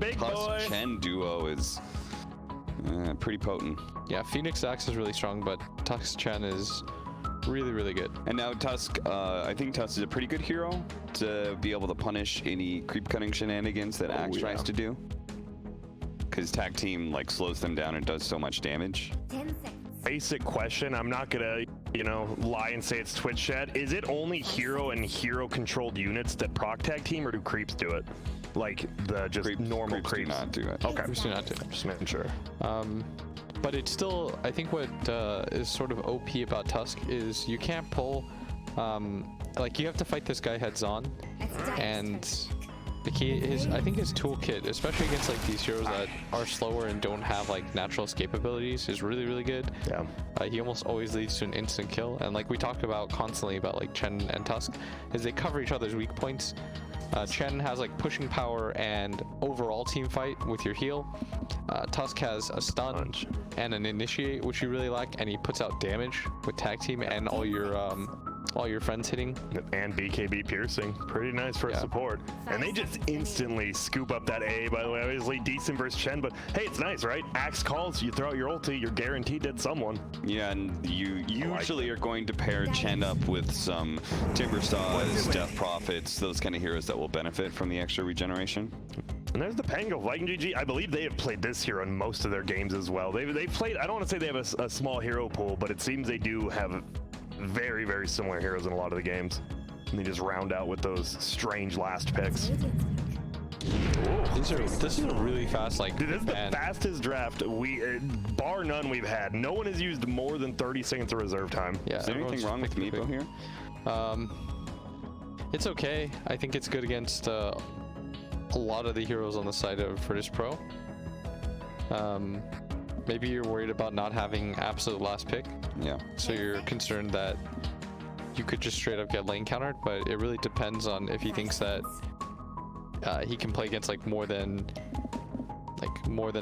big boy. Tusk-Chen duo is pretty potent. Yeah, Phoenix Axe is really strong, but Tusk-Chen is really, really good. And now Tusk, I think Tusk is a pretty good hero to be able to punish any creep cutting shenanigans that Axe tries to do. Because tag team like slows them down and does so much damage. 10 seconds. Basic question. I'm not gonna, you know, lie and say it's Twitch chat. Is it only hero and hero controlled units that proc tag team, or do creeps do it? Like the just normal creeps? Do not do it. Okay, Creeps do not do it. Just making sure. But it's still, I think what is sort of OP about Tusk is you can't pull, like you have to fight this guy heads on, and the key is, I think his toolkit, especially against like these heroes that are slower and don't have like natural escape abilities, is really, really good. Yeah. He almost always leads to an instant kill, and like we talk about constantly about like Chen and Tusk, is they cover each other's weak points. Chen has like pushing power and overall team fight with your heal. Tusk has a stun and an initiate, which you really like, and he puts out damage with tag team and all your friends hitting. And BKB piercing. Pretty nice for support. And they just instantly scoop up that A, by the way. Obviously decent versus Chen, but hey, it's nice, right? Axe calls, you throw out your ulti, you're guaranteed to hit someone. Yeah, and you usually are going to pair Chen up with some Timber Saws, Death Prophets, those kind of heroes that will benefit from the extra regeneration. And there's the Pango. Viking GG, I believe they have played this hero in most of their games as well. They've played, I don't want to say they have a small hero pool, but it seems they do have very, very similar heroes in a lot of the games. And they just round out with those strange last picks. This is a really fast, like, dude, this is the fastest draft bar none we've had. No one has used more than 30 seconds of reserve time. Yeah, is there anything wrong with Meepo here? It's okay. I think it's good against a lot of the heroes on the side of VIRTUS.PRO. Maybe you're worried about not having absolute last pick. Yeah. So you're concerned that you could just straight up get lane countered, but it really depends on if he thinks that he can play against like more than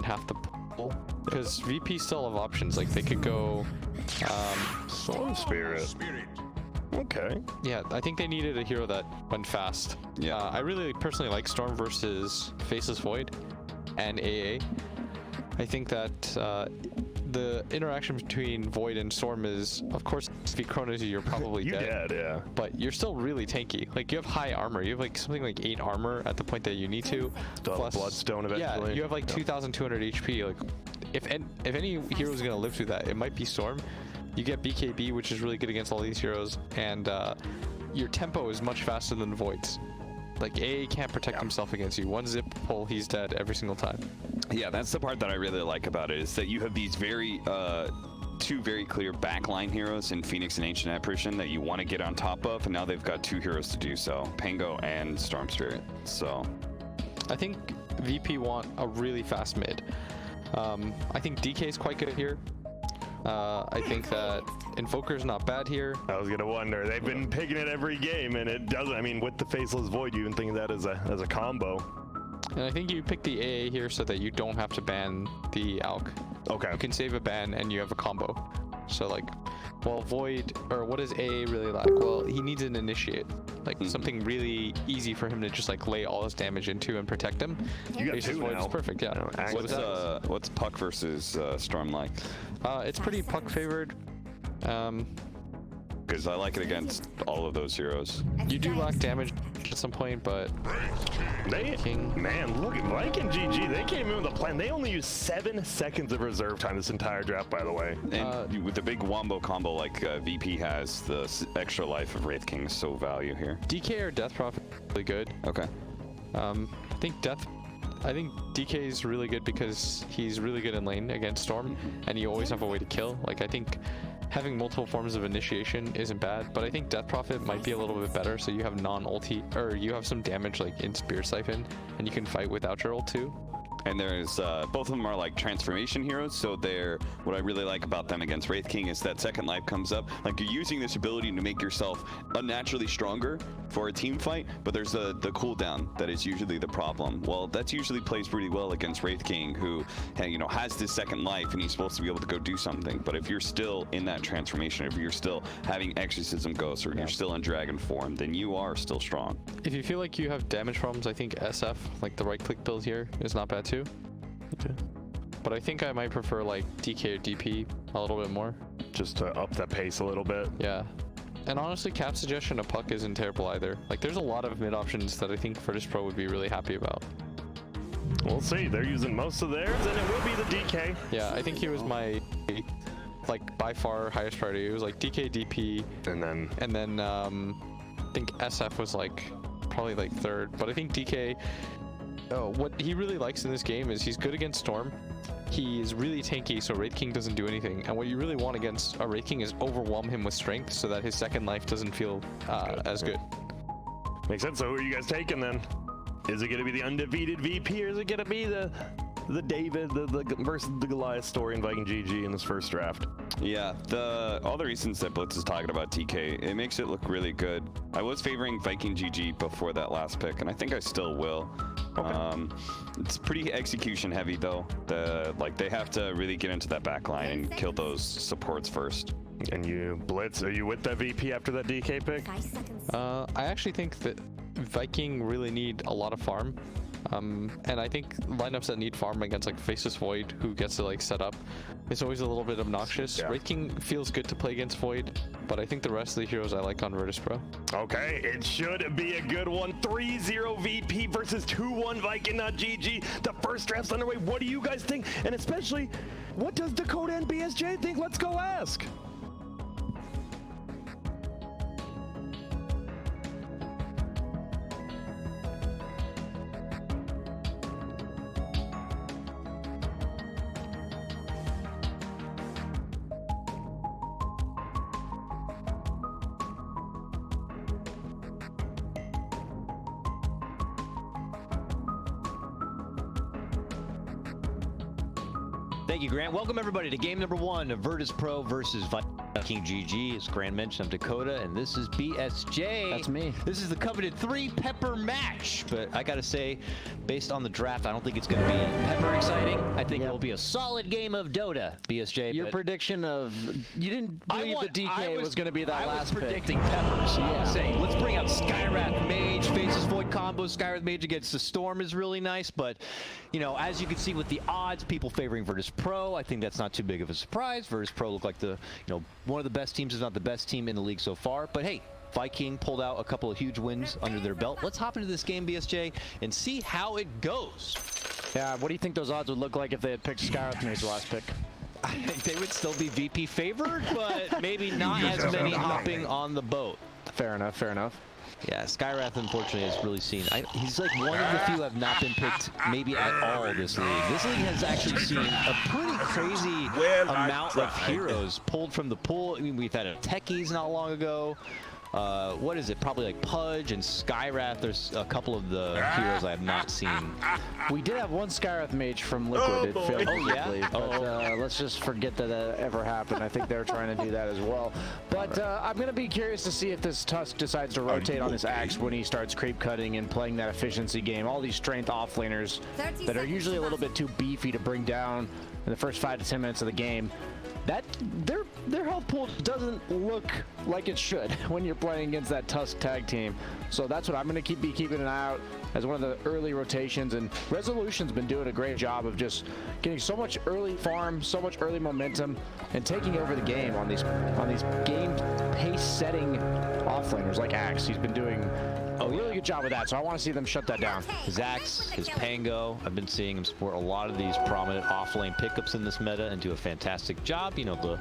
half the pool. Because VP still have options. Like they could go Storm Spirit. Okay. Yeah, I think they needed a hero that went fast. Yeah. I really personally like Storm versus Faceless Void and AA. I think that the interaction between Void and Storm is, of course, if he chronos you, you're probably dead. Yeah. But you're still really tanky. Like, you have high armor. You have, like, something like 8 armor at the point that you need to. Plus Bloodstone eventually. Yeah, you have, like, 2,200 HP. Like, if any hero is going to live through that, it might be Storm. You get BKB, which is really good against all these heroes. And your tempo is much faster than Void's. Like, AA can't protect himself against you. One zip pull, he's dead every single time. Yeah, that's the part that I really like about it, is that you have these two very clear backline heroes in Phoenix and Ancient Apparition that you want to get on top of, and now they've got 2 heroes to do so, Pango and Storm Spirit. So I think VP want a really fast mid. I think DK is quite good here. I think that Invoker's not bad here. I was gonna wonder. They've been picking it every game, and it doesn't. I mean, with the Faceless Void, you even think of that as a combo. And I think you pick the AA here so that you don't have to ban the Alk. Okay. You can save a ban and you have a combo. So like, well, Void, or what does AA really lack? Well, he needs an initiate. Like something really easy for him to just like lay all his damage into and protect him. You got Faceless 2 Void now. is perfect, yeah. what's Puck versus Storm like? It's pretty Puck favored. Because I like it against all of those heroes. You do lack damage at some point, but man, look at Viking GG. They came in with a plan. They only used 7 seconds of reserve time this entire draft, by the way. And with the big wombo combo like VP has, the extra life of Wraith King is so value here. DK or Death Prophet is really good. Okay. I think DK is really good because he's really good in lane against Storm, and you always have a way to kill. Like, I think having multiple forms of initiation isn't bad, but I think Death Prophet might be a little bit better, so you have non-ulti, or you have some damage like in Spear Siphon, and you can fight without your ult too. And there's both of them are like transformation heroes, so they're what I really like about them against Wraith King is that second life comes up, like you're using this ability to make yourself unnaturally stronger for a team fight, but there's the cooldown that is usually the problem. Well, that's usually plays pretty well against Wraith King, who has this second life and he's supposed to be able to go do something. But if you're still in that transformation, if you're still having Exorcism Ghost, or you're still in dragon form, then you are still strong. If you feel like you have damage problems, I think SF, like the right click build here, is not bad too. Okay. But I think I might prefer like DK or DP a little bit more. Just to up that pace a little bit. Yeah. And honestly, Cap's suggestion of Puck isn't terrible either. Like there's a lot of mid options that I think VIRTUS.PRO would be really happy about. We'll see. They're using most of theirs, and it will be the DK. Yeah, I think he was my like by far highest priority. It was like DK, DP, and then I think SF was like probably like third. But I think DK, what he really likes in this game is he's good against Storm. He is really tanky, so Wraith King doesn't do anything. And what you really want against a Wraith King is overwhelm him with strength so that his second life doesn't feel as good. Makes sense. So who are you guys taking then? Is it going to be the undefeated VP, or is it going to be the David the versus the Goliath story in Viking GG in this first draft? Yeah, all the reasons that Blitz is talking about TK, it makes it look really good. I was favoring Viking GG before that last pick, and I think I still will. Okay. It's pretty execution heavy though. They have to really get into that back line and kill those supports first. And you, Blitz, are you with that VP after that DK pick? I actually think that Viking really need a lot of farm. And I think lineups that need farm against like Faceless Void, who gets to like set up, is always a little bit obnoxious. Yeah. Wraith King feels good to play against Void, but I think the rest of the heroes I like on VIRTUS.PRO. Okay, it should be a good one. 3-0 VP versus 2-1 Viking.GG. The first draft's underway. What do you guys think? And especially, what does Dakota and BSJ think? Let's go ask. Thank you, Grant. Welcome, everybody, to game number 1 of VIRTUS.PRO versus Viking GG. As Grant mentioned, I'm Dakota, and this is BSJ. That's me. This is the coveted 3-pepper match. But I got to say, based on the draft, I don't think it's going to be pepper exciting. I think it will be a solid game of Dota, BSJ. Your prediction of... You didn't believe the DK was going to be that last pick. I was predicting peppers. I was saying, let's bring out Skywrath Mage, Faceless Void combo. Skywrath Mage against the Storm is really nice. But, as you can see with the odds, people favoring VIRTUS.PRO, I think that's not too big of a surprise. VIRTUS.PRO look like the, one of the best teams, if not the best team in the league so far. But hey, Viking pulled out a couple of huge wins under their belt. Let's hop into this game, BSJ, and see how it goes. Yeah, what do you think those odds would look like if they had picked Skywrath Mage the last pick? I think they would still be VP favored, but maybe not as many hopping on the boat. Fair enough, fair enough. Yeah, Skywrath, unfortunately, has really seen... he's like one of the few who have not been picked maybe at all this league. This league has actually seen a pretty crazy amount of heroes pulled from the pool. I mean, we've had a Techies not long ago. What is it? Probably like Pudge and Skywrath. There's a couple of the heroes I have not seen. We did have one Skywrath Mage from Liquid. It failed quickly, but let's just forget that ever happened. I think they're trying to do that as well. But I'm going to be curious to see if this Tusk decides to rotate on this Axe when he starts creep cutting and playing that efficiency game. All these strength offlaners that are usually a little bit too beefy to bring down in the first 5 to 10 minutes of the game. That their health pool doesn't look like it should when you're playing against that Tusk tag team. So that's what I'm going to be keeping an eye out as one of the early rotations. And Resolution's been doing a great job of just getting so much early farm, so much early momentum, and taking over the game on these game pace setting offlaners like Axe. He's been doing a really good job with that, so I want to see them shut that down. His Axe, his Pango, I've been seeing him support a lot of these prominent off-lane pickups in this meta and do a fantastic job. The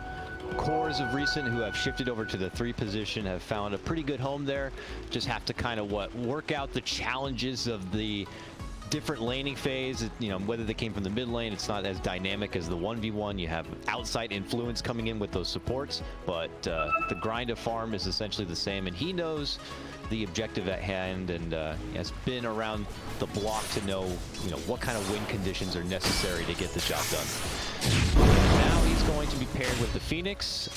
cores of recent who have shifted over to the 3 position have found a pretty good home there. Just have to kind of work out the challenges of the different laning phase. You know, whether they came from the mid lane, it's not as dynamic as the 1v1. You have outside influence coming in with those supports, but the grind of farm is essentially the same, and he knows the objective at hand, and has been around the block to know, you know, what kind of win conditions are necessary to get the job done. Now he's going to be paired with the Phoenix,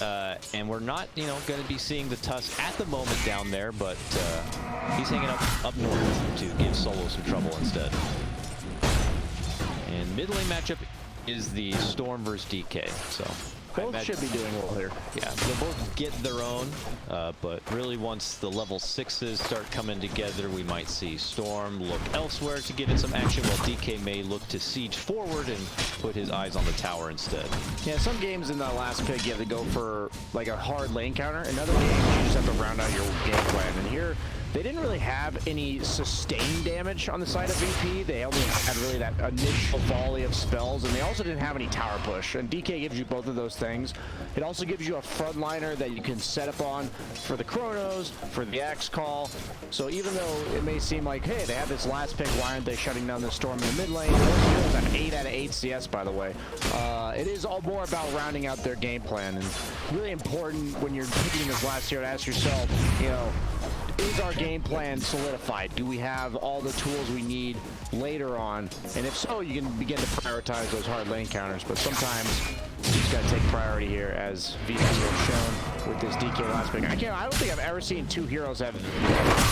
and we're not, you know, going to be seeing the Tusk at the moment down there, but he's hanging up north to give Solo some trouble instead. And mid lane matchup is the Storm versus DK, so both should be doing well here. yeah, they'll both get their own, but really once the level 6s start coming together, we might see Storm look elsewhere to get in some action, while DK may look to siege forward and put his eyes on the tower instead. Yeah, some games in that last pick you have to go for like a hard lane counter. In other games you just have to round out your game plan. And here they didn't really have any sustained damage on the side of VP. They only had really that initial volley of spells, and they also didn't have any tower push. And DK gives you both of those things. It also gives you a frontliner that you can set up on for the Chronos, for the X call. So even though it may seem like, hey, they have this last pick, why aren't they shutting down the Storm in the mid lane? Those heroes have 8 out of 8 CS, by the way. It is all more about rounding out their game plan, and really important when you're picking this last hero to ask yourself, you know, is our game plan solidified? Do we have all the tools we need later on? And if so, you can begin to prioritize those hard lane counters. But sometimes you just got to take priority here, as VP has shown with this DK last pick. I don't think I've ever seen two heroes have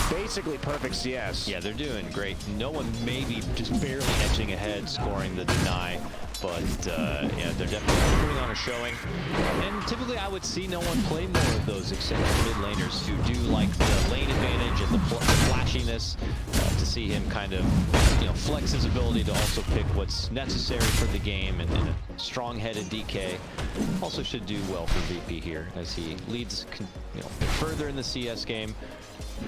basically perfect CS. Yeah, they're doing great. No one maybe just barely edging ahead, scoring the deny. But yeah, they're definitely putting on a showing. And typically I would see no one play more of those eccentric mid laners who do like the lane advantage and the flashiness, to see him kind of, you know, flex his ability to also pick what's necessary for the game. And a strong-headed DK also should do well for VP here as he leads, you know, further in the CS game.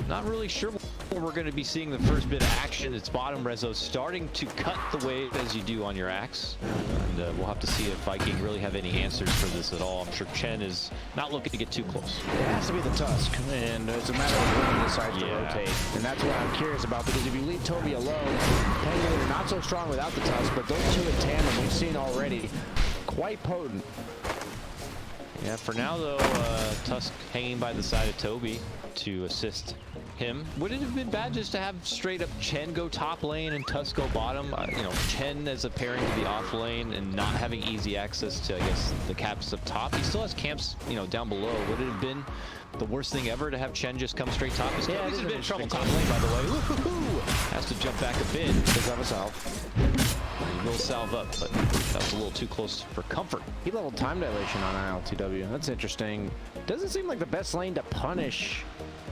Not really sure where we're going to be seeing the first bit of action. It's bottom Rezo starting to cut the wave as you do on your axe. And we'll have to see if Viking really have any answers for this at all. I'm sure Chen is not looking to get too close. It has to be the Tusk, and it's a matter of when he decides to rotate. And that's what I'm curious about, because if you leave Toby alone, Penguin are not so strong without the Tusk, but those two in tandem we've seen already quite potent. Yeah, for now though, Tusk hanging by the side of Toby to assist him. Would it have been bad just to have straight up Chen go top lane and Tusk go bottom? You know, Chen as a pairing to the off lane and not having easy access to, I guess, the camps up top. He still has camps, you know, down below. Would it have been the worst thing ever to have Chen just come straight top? He's a bit in trouble top lane, by the way. Has to jump back a bit. Does have a salve. He will salve up, but that was a little too close for comfort. He leveled time dilation on ILTW. That's interesting. Doesn't seem like the best lane to punish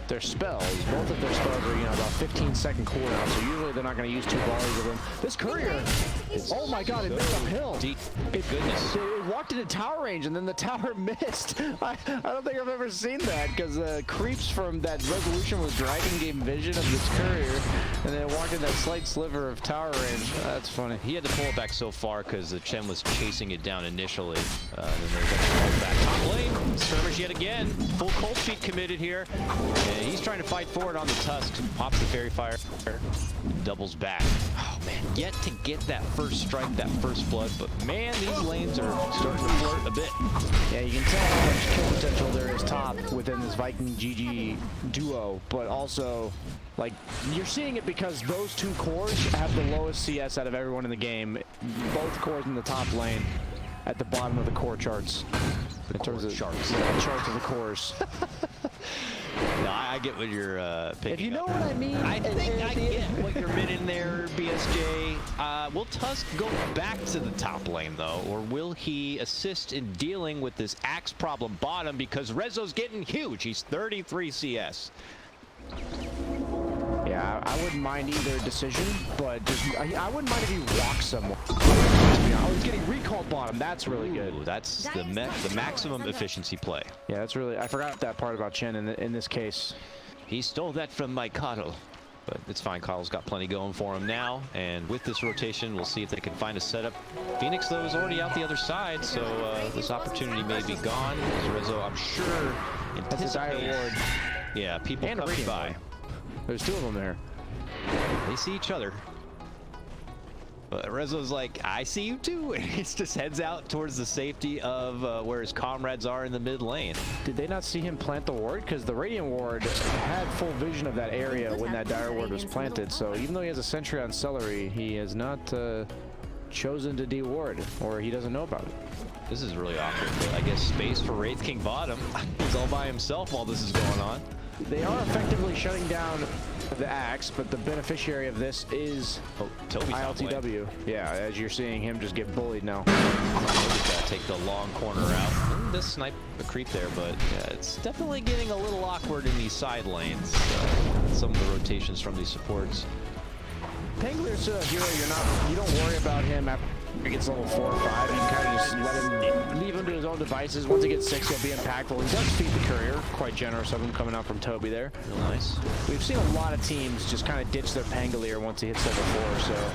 their spells. Both of their spells are, you know, about 15-second cooldown, so usually they're not going to use 2 volleys of them. This courier, oh my god, it missed uphill. Goodness. It walked into tower range and then the tower missed. I don't think I've ever seen that, because creeps from that resolution was driving game vision of this courier, and then it walked in that slight sliver of tower range. That's funny. He had to pull it back so far because the Chen was chasing it down initially. Then they pulled back top lane. Skirmish yet again. Full cold feet committed here. And he's trying to fight forward on the Tusk. Pops the fairy fire. Doubles back. Oh man, yet to get that first strike, that first blood. But man, these lanes are starting to flirt a bit. Yeah, you can tell how much kill potential there is top within this Viking GG duo, but also, like, you're seeing it because those two cores have the lowest CS out of everyone in the game. Both cores in the top lane at the bottom of the core charts. In terms of charts. Yeah, charts of the cores. No, I get what you're picking If you know up. what I mean. I think I get what you're in there, BSJ. Will Tusk go back to the top lane, though? Or will he assist in dealing with this axe problem bottom? Because Rezo's getting huge. He's 33 CS. Yeah, I wouldn't mind either decision, but just I wouldn't mind if he walks someone. Oh, he's getting recalled bottom. That's really good. Ooh, that's the maximum efficiency play. Yeah, that's really. I forgot that part about Chen in this case. He stole that from my Coddle. But it's fine. Kyle's got plenty going for him now. And with this rotation, we'll see if they can find a setup. Phoenix, though, is already out the other side, so this opportunity may be gone. Rezo, I'm sure, That's a dire ward. Yeah, people And coming by. There's 2 of them there. They see each other. But Rezo's like, I see you too. And he just heads out towards the safety of where his comrades are in the mid lane. Did they not see him plant the ward? Because the Radiant ward had full vision of that area when that Dire ward was planted. So even though he has a sentry on Celery, he has not chosen to de-ward, or he doesn't know about it. This is really awkward. I guess space for Wraith King bottom. He's all by himself while this is going on. They are effectively shutting down the Axe, but the beneficiary of this is ILTW. Yeah, as you're seeing him just get bullied now. Take the long corner out. Just snipe a creep there, but yeah, it's definitely getting a little awkward in these side lanes. Some of the rotations from these supports. Pangolier's a hero you don't worry about him after he gets level 4 or 5. You can kind of just leave him to his own devices. Once he gets 6, he'll be impactful. He does feed the courier. Quite generous of him coming out from Toby there. Real nice. We've seen a lot of teams just kind of ditch their Pangolier once he hits level 4, so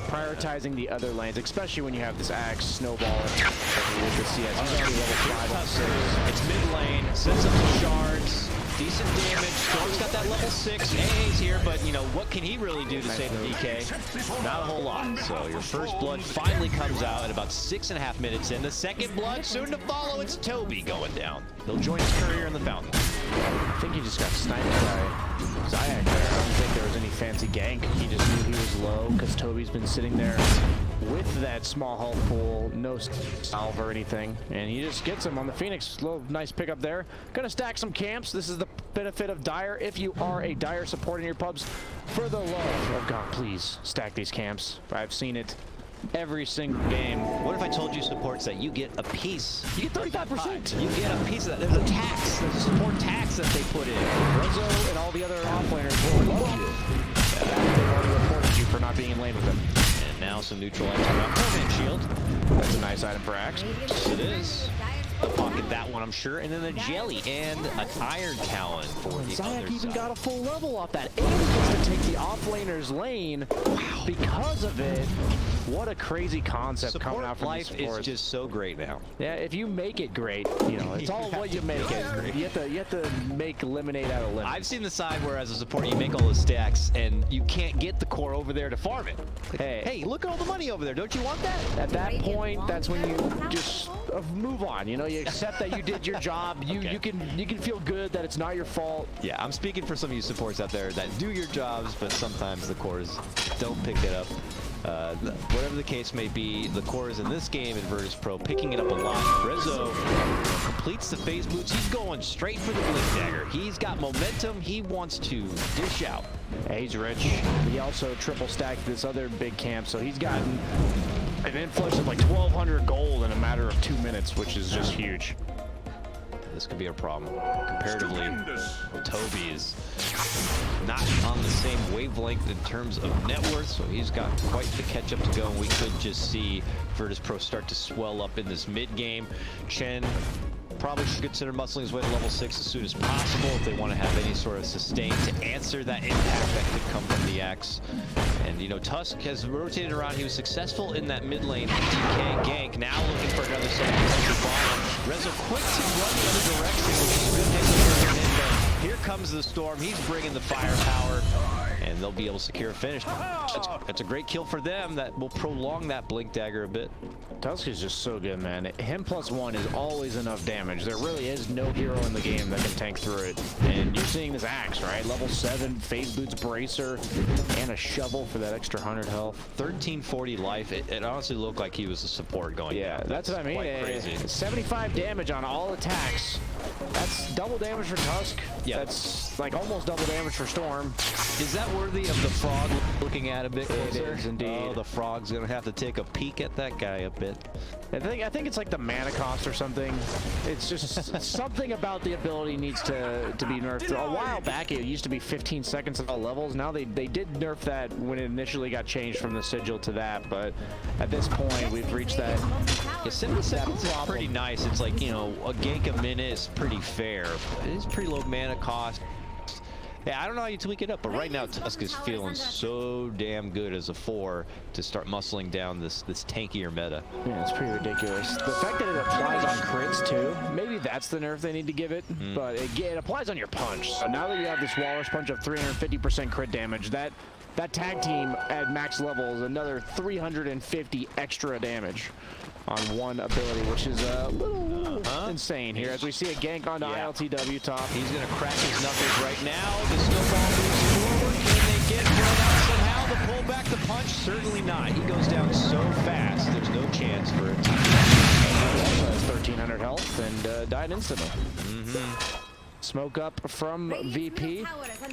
prioritizing the other lanes, especially when you have this Axe snowball with the CS. He's already level 5 It's mid lane, sets up the shards. Decent damage. Storm's got that level 6. AA's here, but you know, what can he really do to save the DK? Not a whole lot. So your first blood finally comes out at about 6.5 minutes in. The second blood soon to follow. It's Toby going down. He'll join his courier in the fountain. I think he just got sniped by Zayak there. I don't think there was any fancy gank. He just knew he was low because Toby's been sitting there with that small health pool, no salve or anything, and he just gets him on the Phoenix. Little nice pickup there. Gonna stack some camps. This is the benefit of Dire. If you are a Dire supporting your pubs, for the love of God, please stack these camps. I've seen it every single game. What if I told you supports that you get a piece? You get 35%. You get a piece of that. There's a tax. There's a support tax that they put in. Rezo and all the other offlaners will love you. They've already reported you for not being in lane with them. And now some neutralizing around Torment Shield. That's a nice item for Axe. It is. They'll pocket that one, I'm sure. And then the Jelly and an Iron Talon for the other Zayak even side. got a full level off that. And he gets to take the offlaner's lane because of it. What a crazy concept coming out from life is just so great now. Yeah, if you make it great, you know, it's all what you make it. You have to make lemonade out of lemons. I've seen the side where as a support you make all the stacks and you can't get the core over there to farm it. Hey, look at all the money over there. Don't you want that? At that point, that's when you just move on. You know, you accept that you did your job. You can feel good that it's not your fault. Yeah, I'm speaking for some of you supports out there that do your jobs, but sometimes the cores don't pick it up. Whatever the case may be, the cores in this game in VIRTUS.PRO picking it up a lot. Rezo completes the phase boots. He's going straight for the Blink Dagger. He's got momentum. He wants to dish out. Yeah, he's rich. He also triple stacked this other big camp, so he's gotten an influx of like 1,200 gold in a matter of 2 minutes, which is just huge. This could be a problem. Comparatively, Toby is not on the same wavelength in terms of net worth, so he's got quite the catch-up to go, and we could just see VIRTUS.PRO start to swell up in this mid-game. Chen probably should consider muscling his way to level 6 as soon as possible if they want to have any sort of sustain to answer that impact that could come from the Axe. And, you know, Tusk has rotated around. He was successful in that mid lane DK gank. Now looking for another set of bottom. Rezo quick to run the other direction, which is a good thing for him. But here comes the Storm. He's bringing the firepower, and they'll be able to secure a finish. That's a great kill for them. That will prolong that Blink Dagger a bit. Tusk is just so good, man. Him +1 is always enough damage. There really is no hero in the game that can tank through it. And you're seeing this Axe, right? Level 7, phase boots, bracer, and a shovel for that extra 100 health. 1340 life. It honestly looked like he was a support going down. That's what I mean. Crazy. 75 damage on all attacks. That's double damage for Tusk. Yeah. That's like almost double damage for Storm. Is that worthy of the frog looking at a bit closer? It is indeed. Oh, the frog's gonna have to take a peek at that guy a bit. I think it's like the mana cost or something. It's just something about the ability needs to be nerfed. A while back it used to be 15 seconds at all levels. Now they did nerf that when it initially got changed from the sigil to that, but at this point we've reached that. Yeah, 70 seconds is pretty nice. It's like, you know, a gank a minute is pretty fair. It is pretty low mana cost. Yeah, I don't know how you tweak it up, but right now Tusk is feeling so damn good as a 4 to start muscling down this tankier meta. Yeah, it's pretty ridiculous. The fact that it applies on crits too, maybe that's the nerf they need to give it, but it applies on your punch. So now that you have this Walrus Punch of 350% crit damage, that that tag team at max level is another 350 extra damage on one ability, which is a little insane here. As we see a gank onto ILTW top. He's going to crack his knuckles right now. The snowball moves forward. Can they get thrown out somehow? The pull back, the punch? Certainly not. He goes down so fast, there's no chance for it. He has 1,300 health and died instantly. Smoke up from VP.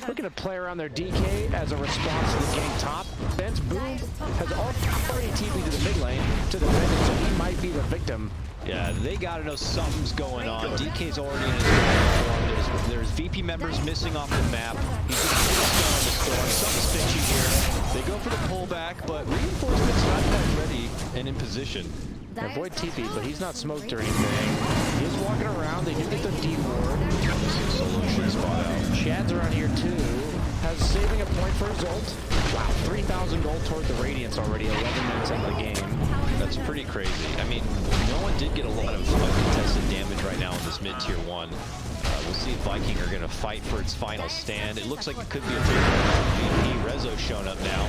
Looking to play around their DK as a response to the gank top. Ben's Boom has already TP'd to the mid lane to defend it, so he might be the victim. Yeah, they got to know something's going on. DK's already in his form. There's VP members missing off the map. He's just on the storm. Something's fishy here. They go for the pullback, but reinforcements not quite ready and in position. Avoid TP, but he's not smoked or anything. He is walking around. They do get the D ward. Chad's around here too. Has saving a point for his ult. Wow, 3,000 gold toward the Radiance already. 11 minutes into the game. That's pretty crazy. I mean, no one did get a lot of contested damage right now in this mid-tier 1. We'll see if Viking are going to fight for its final stand. It looks like it could be a big VP. Rezo's shown up now.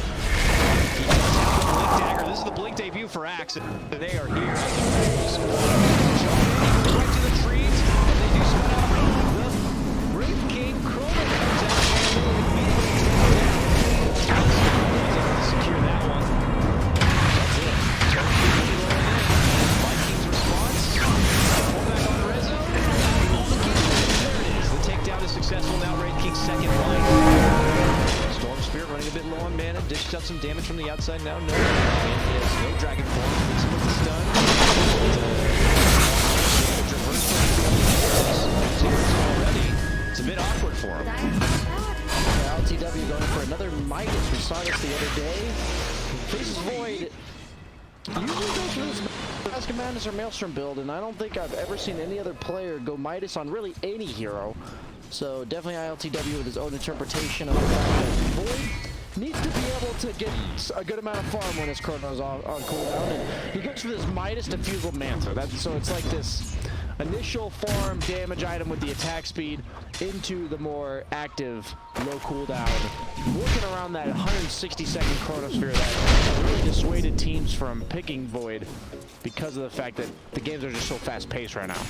He does have the Blink Dagger. This is the Blink debut for Axe. They are here as a squad. Right to the trees, and they do spot out the Wraith King. Chrono comes out and secure that one. That's it. Vikings response. Pull back on Rezo. There it is. The takedown is successful now. Wraith King's second life. Storm Spirit running a bit low on mana. Dished out some damage from the outside now. No. And he has no Dragon Form. It's with the stun. Damage reversed already. It's a bit awkward for him. LTW going for another Midas. We saw this the other day. Faces Void usually goes for this Mask of Madness or Maelstrom build, and I don't think I've ever seen any other player go Midas on really any hero. So definitely ILTW with his own interpretation of the fact that Void needs to be able to get a good amount of farm when his Chrono's on cooldown, and he goes for this Midas Diffusal Manta. So it's like this initial farm damage item with the attack speed into the more active low cooldown, working around that 160-second Chronosphere that really dissuaded teams from picking Void because of the fact that the games are just so fast-paced right now.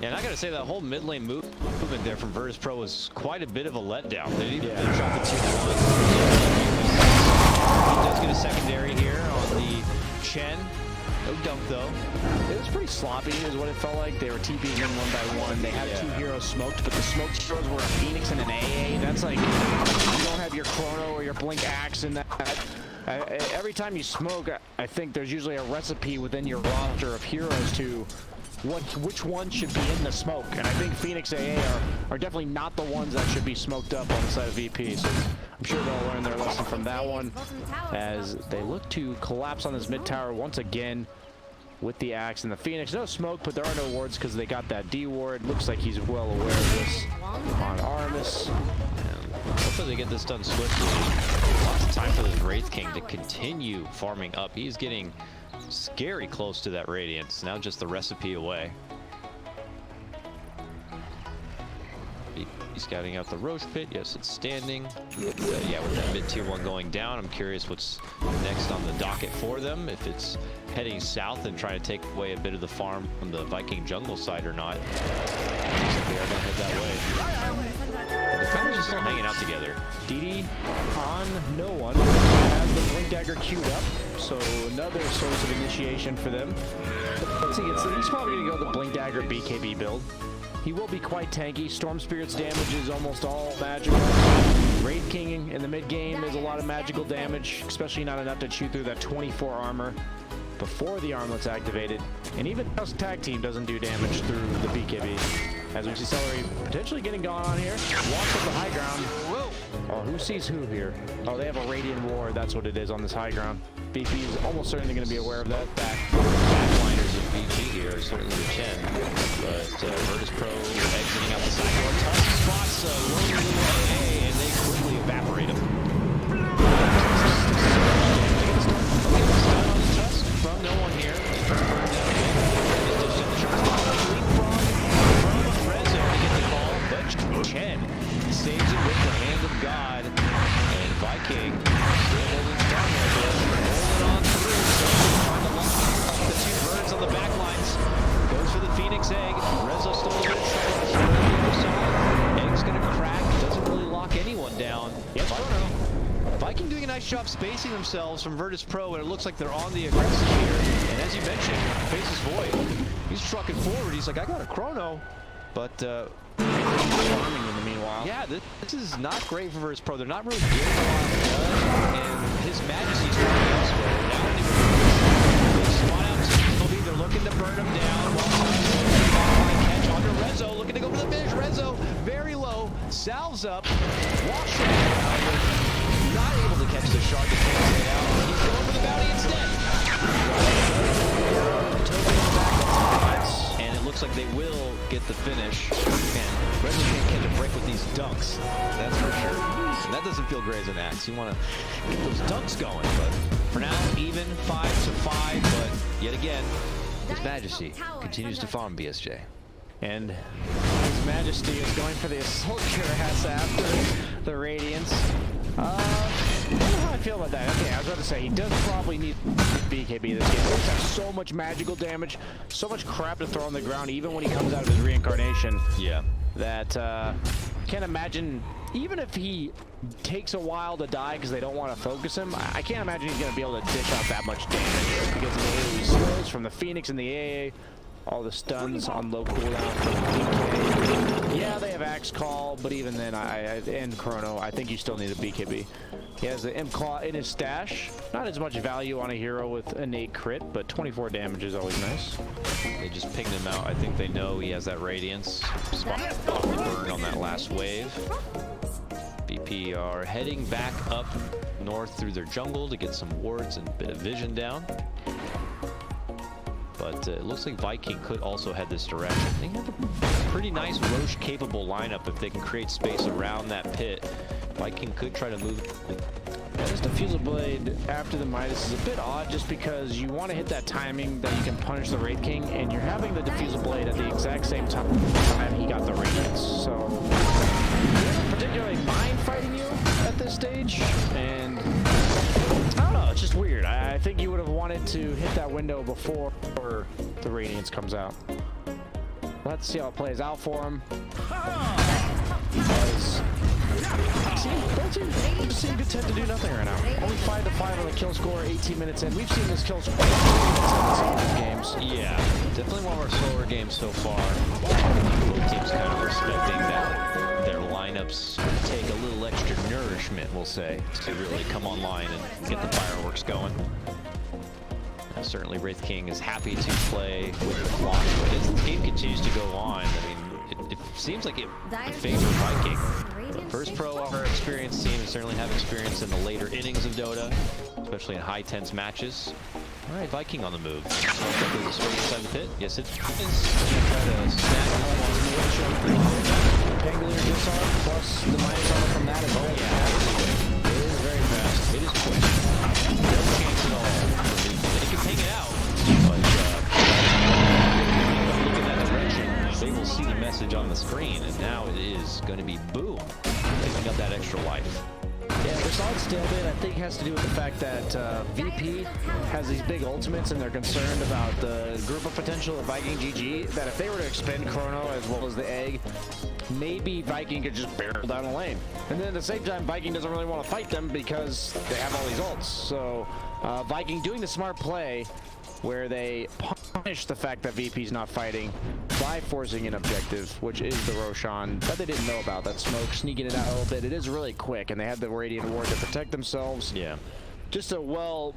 Yeah, and I gotta say that whole mid lane movement there from VIRTUS.PRO was quite a bit of a letdown. They didn't even finish off the tier 1. He does get a secondary here on the Chen. No dunk though. It was pretty sloppy is what it felt like. They were TPing in one by one. They had two heroes smoked, but the smoked heroes were a Phoenix and an AA. That's like, you don't have your Chrono or your Blink Axe in that. Every time you smoke, I think there's usually a recipe within your roster of heroes to which one should be in the smoke. And I think Phoenix AA are definitely not the ones that should be smoked up on the side of VP. So I'm sure they'll learn their lesson from that one as they look to collapse on this mid tower once again with the Axe and the Phoenix. No smoke, but there are no wards because they got that D ward. Looks like he's well aware of this on Artemis. Hopefully they get this done swiftly. Lots of time for this Wraith King to continue farming up. He's getting scary close to that Radiance. Now just the recipe away. He's scouting out the Roche pit. Yes, it's standing. Yeah, with that mid-tier 1 going down, I'm curious what's next on the docket for them. If it's heading south and trying to take away a bit of the farm from the Viking jungle side or not. Looks like they are going to head that way. The defenders are still hanging out together. DD on no one. Has the Blink Dagger queued up, so another source of initiation for them. He's probably going to go the Blink Dagger BKB build. He will be quite tanky. Storm Spirit's damage is almost all magical. Wraith King in the mid game is a lot of magical damage, especially not enough to chew through that 24 armor before the armlet's activated. And even House Tag Team doesn't do damage through the BKB. As we see Celery potentially getting going on here. Walks up the high ground. Whoa! Oh, who sees who here? Oh, they have a Radiant Ward. That's what it is on this high ground. BP is almost certainly going to be aware of that. Backliners of VG here, certainly the Chen. But VIRTUS.PRO exiting out the side door. Tusk spots a lonely AA, and they quickly evaporate him. Stun on the Tusk from no one here. Chen saves it with the hand of God, and Viking spacing themselves from Virtus.PRO, and it looks like they're on the aggressive here. And as you mentioned, Faces Void, he's trucking forward. He's like, I got a chrono, but Farming in the meanwhile. yeah, this is not great for Virtus.PRO. They're not really getting a lot of blood, and his Majesty's trying elsewhere. Now they spawn out Sylvie. They're looking to burn him down. Catch onto Rezo, looking to go for the finish. Rezo, very low, salves up, walks around, not able to catch the shard to cancel it out. He's going for the bounty instead. And it looks like they will get the finish. Man, Rezo can't catch a break with these dunks. That's for sure. And that doesn't feel great as an axe. You want to get those dunks going, but for now, even 5-5. But yet again, His Majesty continues to farm BSJ. And His Majesty is going for the Assault Cuirass after the Radiance. I don't know how I feel about that. Okay, I was about to say, he does probably need BKB this game. He has so much magical damage, so much crap to throw on the ground, even when he comes out of his reincarnation. Yeah. That, can't imagine, even if he takes a while to die because they don't want to focus him, I can't imagine he's going to be able to dish out that much damage because of the AoE skills from the Phoenix and the AA. All the stuns on low cooldown from DK. Yeah, they have Axe Call, but even then, and Chrono, I think you still need a BKB. He has the Imp Claw in his stash. Not as much value on a hero with innate crit, but 24 damage is always nice. They just pinged him out. I think they know he has that Radiance. Spot off the burn on that last wave. BP are heading back up north through their jungle to get some wards and a bit of vision down. But it looks like Viking could also head this direction. They have a pretty nice Roche-capable lineup if they can create space around that pit. Viking could try to move. Yeah, this Diffusal Blade after the Midas is a bit odd just because you want to hit that timing that you can punish the Wraith King, and you're having the Diffusal Blade at the exact same time he got the Radiance. So he doesn't particularly mind fighting you at this stage, and I don't know, it's just weird. I think you would have wanted to hit that window before the Radiance comes out. Let's see how it plays out for him. Because both teams seem content to do nothing right now. Only 5-5 on the kill score, 18 minutes in. We've seen this kill score in these games. Yeah, definitely one of our slower games so far. Both teams kind of respecting that their lineups take a little extra nourishment, we'll say, to really come online and get the fireworks going. Certainly Wraith King is happy to play with the clock, but as the game continues to go on, I mean, it seems like it favors Viking. VIRTUS.PRO, our experienced team, certainly have experience in the later innings of Dota, especially in high tense matches. All right, Viking on the move. Inside the pit. Yes, it is. Try to snag one. Pangolier disarm plus the minus armor from that is all. Yeah, it is very fast. It is quick. No chance at all. They can take it out, but look in that direction, they will see the message on the screen, and now it is going to be boom, picking up that extra life. Yeah, the solid stalemate, I think, has to do with the fact that VP has these big ultimates, and they're concerned about the group of potential of Viking GG, that if they were to expend Chrono as well as the Egg, maybe Viking could just barrel down a lane. And then at the same time, Viking doesn't really want to fight them because they have all these ults. So Viking doing the smart play where they punish the fact that VP's not fighting by forcing an objective, which is the Roshan that they didn't know about. That smoke sneaking it out a little bit. It is really quick, and they had the Radiant Ward to protect themselves. Yeah. Just a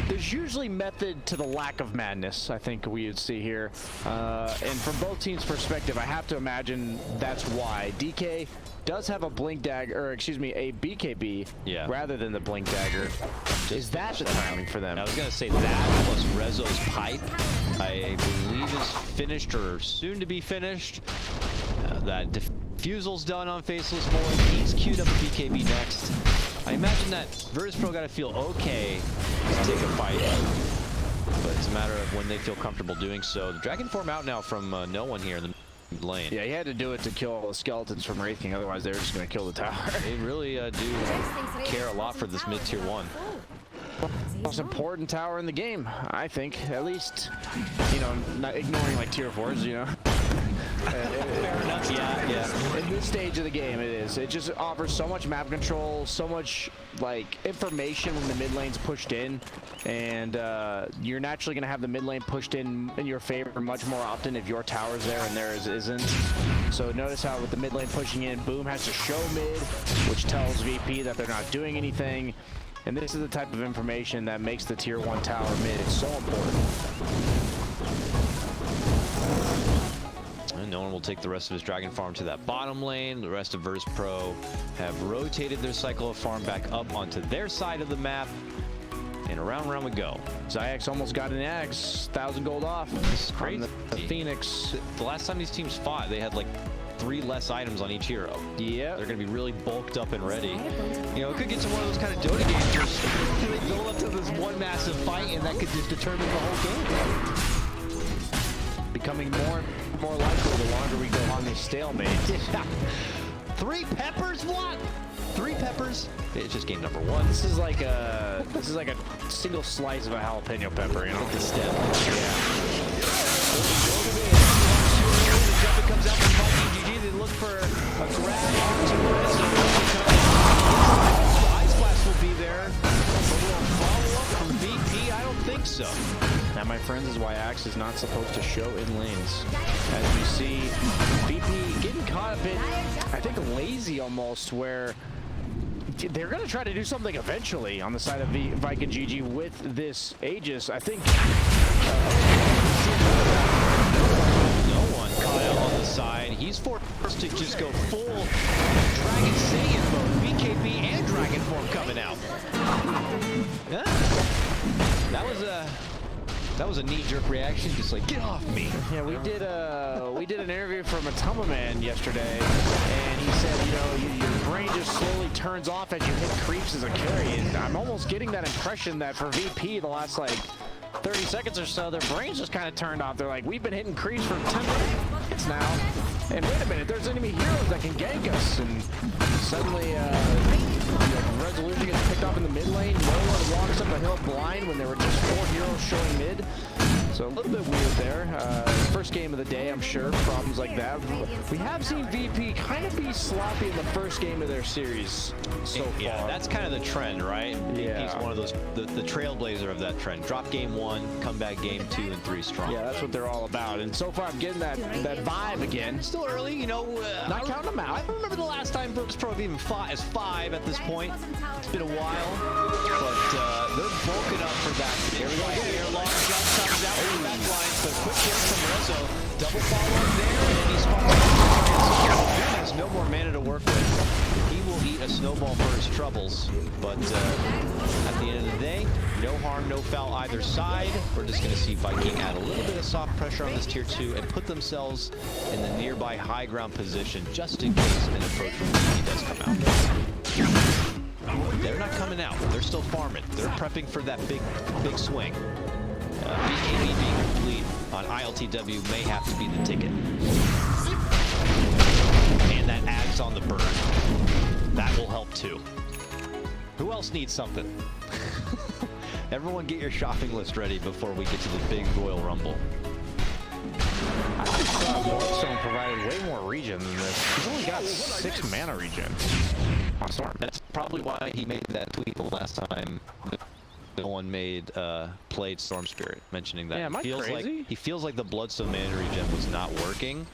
there's usually method to the lack of madness, I think we would see here. And from both teams' perspective, I have to imagine that's why. DK does have a Blink Dagger, or excuse me, a BKB rather than the Blink Dagger. Is that the timing for them? I was going to say that plus Rezo's Pipe, I believe is finished or soon to be finished. That Diffusal's done on Faceless Void. He's queued up a BKB next. I imagine that VIRTUS.PRO got to feel okay to take a fight, but it's a matter of when they feel comfortable doing so. The Dragon form out now from no one here in the lane. Yeah, he had to do it to kill all the skeletons from Wraith King, otherwise they were just going to kill the tower. They really do care a lot for this mid-tier 1. Most important tower in the game, I think. At least, you know, not ignoring like tier 4s, you know. Fair enough. Yeah. In this stage of the game, it is. It just offers so much map control, so much like information when the mid lane's pushed in, and you're naturally going to have the mid lane pushed in your favor much more often if your tower's there and theirs isn't. So notice how with the mid lane pushing in, Boom has to show mid, which tells VP that they're not doing anything. And this is the type of information that makes the tier 1 tower mid so important. And no one will take the rest of his Dragon Farm to that bottom lane. The rest of VIRTUS.PRO have rotated their cycle of farm back up onto their side of the map. And around we go. Zyx almost got an X, 1,000 gold off. This is crazy. The Phoenix. The last time these teams fought, they had like 3 less items on each hero. Yeah. They're going to be really bulked up and ready. You know, it could get to one of those kind of Dota games where they build up to this one massive fight and that could just determine the whole game. Becoming more and more likely the longer we go on these stalemates. Yeah. 3 peppers? What? 3 peppers? It's just game number 1. This is like a single slice of a jalapeno pepper, you know? The step. Yeah. Comes out from GG. They look for a grab onto Ice Blast will be there. A little follow-up from VP? I don't think so. That, my friends, is why Axe is not supposed to show in lanes. As we see, VP getting caught a bit, I think, lazy almost, where they're going to try to do something eventually on the side of Viking GG with this Aegis. I think... on the side. He's forced to just go full Dragon Saiyan mode. BKB and Dragon Form coming out. Yeah. That was a knee-jerk reaction, just like, get off me. Yeah, we did an interview from Atoma Man yesterday, and he said, you know, your brain just slowly turns off as you hit creeps as a carry. And I'm almost getting that impression that for VP the last like 30 seconds or so, their brains just kind of turned off. They're like, we've been hitting creeps for 10 minutes now, and wait a minute, there's enemy heroes that can gank us, and suddenly Resolution gets picked up in the mid lane. No one walks up the hill blind when there were just 4 heroes showing mid. So a little bit weird there. First game of the day, I'm sure. Problems like that. We have seen VP kind of be sloppy in the first game of their series so far. Yeah, that's kind of the trend, right? Yeah. He's one of those, the trailblazer of that trend. Drop game 1, come back game 2 and 3 strong. Yeah, that's what they're all about. And so far, I'm getting that vibe again. Still early, you know. Not counting them out. I don't remember the last time VIRTUS.PRO have even fought as 5 at this point. It's been a while, but they're bulking up for that. Here we go. Here, long shot comes out from the back line. So quick hit from Rezo. Double follow-up there, and he's firing. Has no more mana to work with. He will eat a snowball for his troubles. But at the end of the day, no harm, no foul either side. We're just going to see Viking add a little bit of soft pressure on this tier 2 and put themselves in the nearby high ground position just in case an approach from VP does come out. They're not coming out. They're still farming. They're prepping for that big swing. BKB being complete on ILTW may have to be the ticket. And that Ags on the burn. That will help too. Who else needs something? Everyone get your shopping list ready before we get to the big Royal Rumble. I thought Bloodstone provided way more regen than this. He's only got 6 mana regen on Storm. That's probably why he made that tweet the last time no one played Storm Spirit, mentioning that. Yeah, am I crazy? He feels like the Bloodstone mana regen was not working.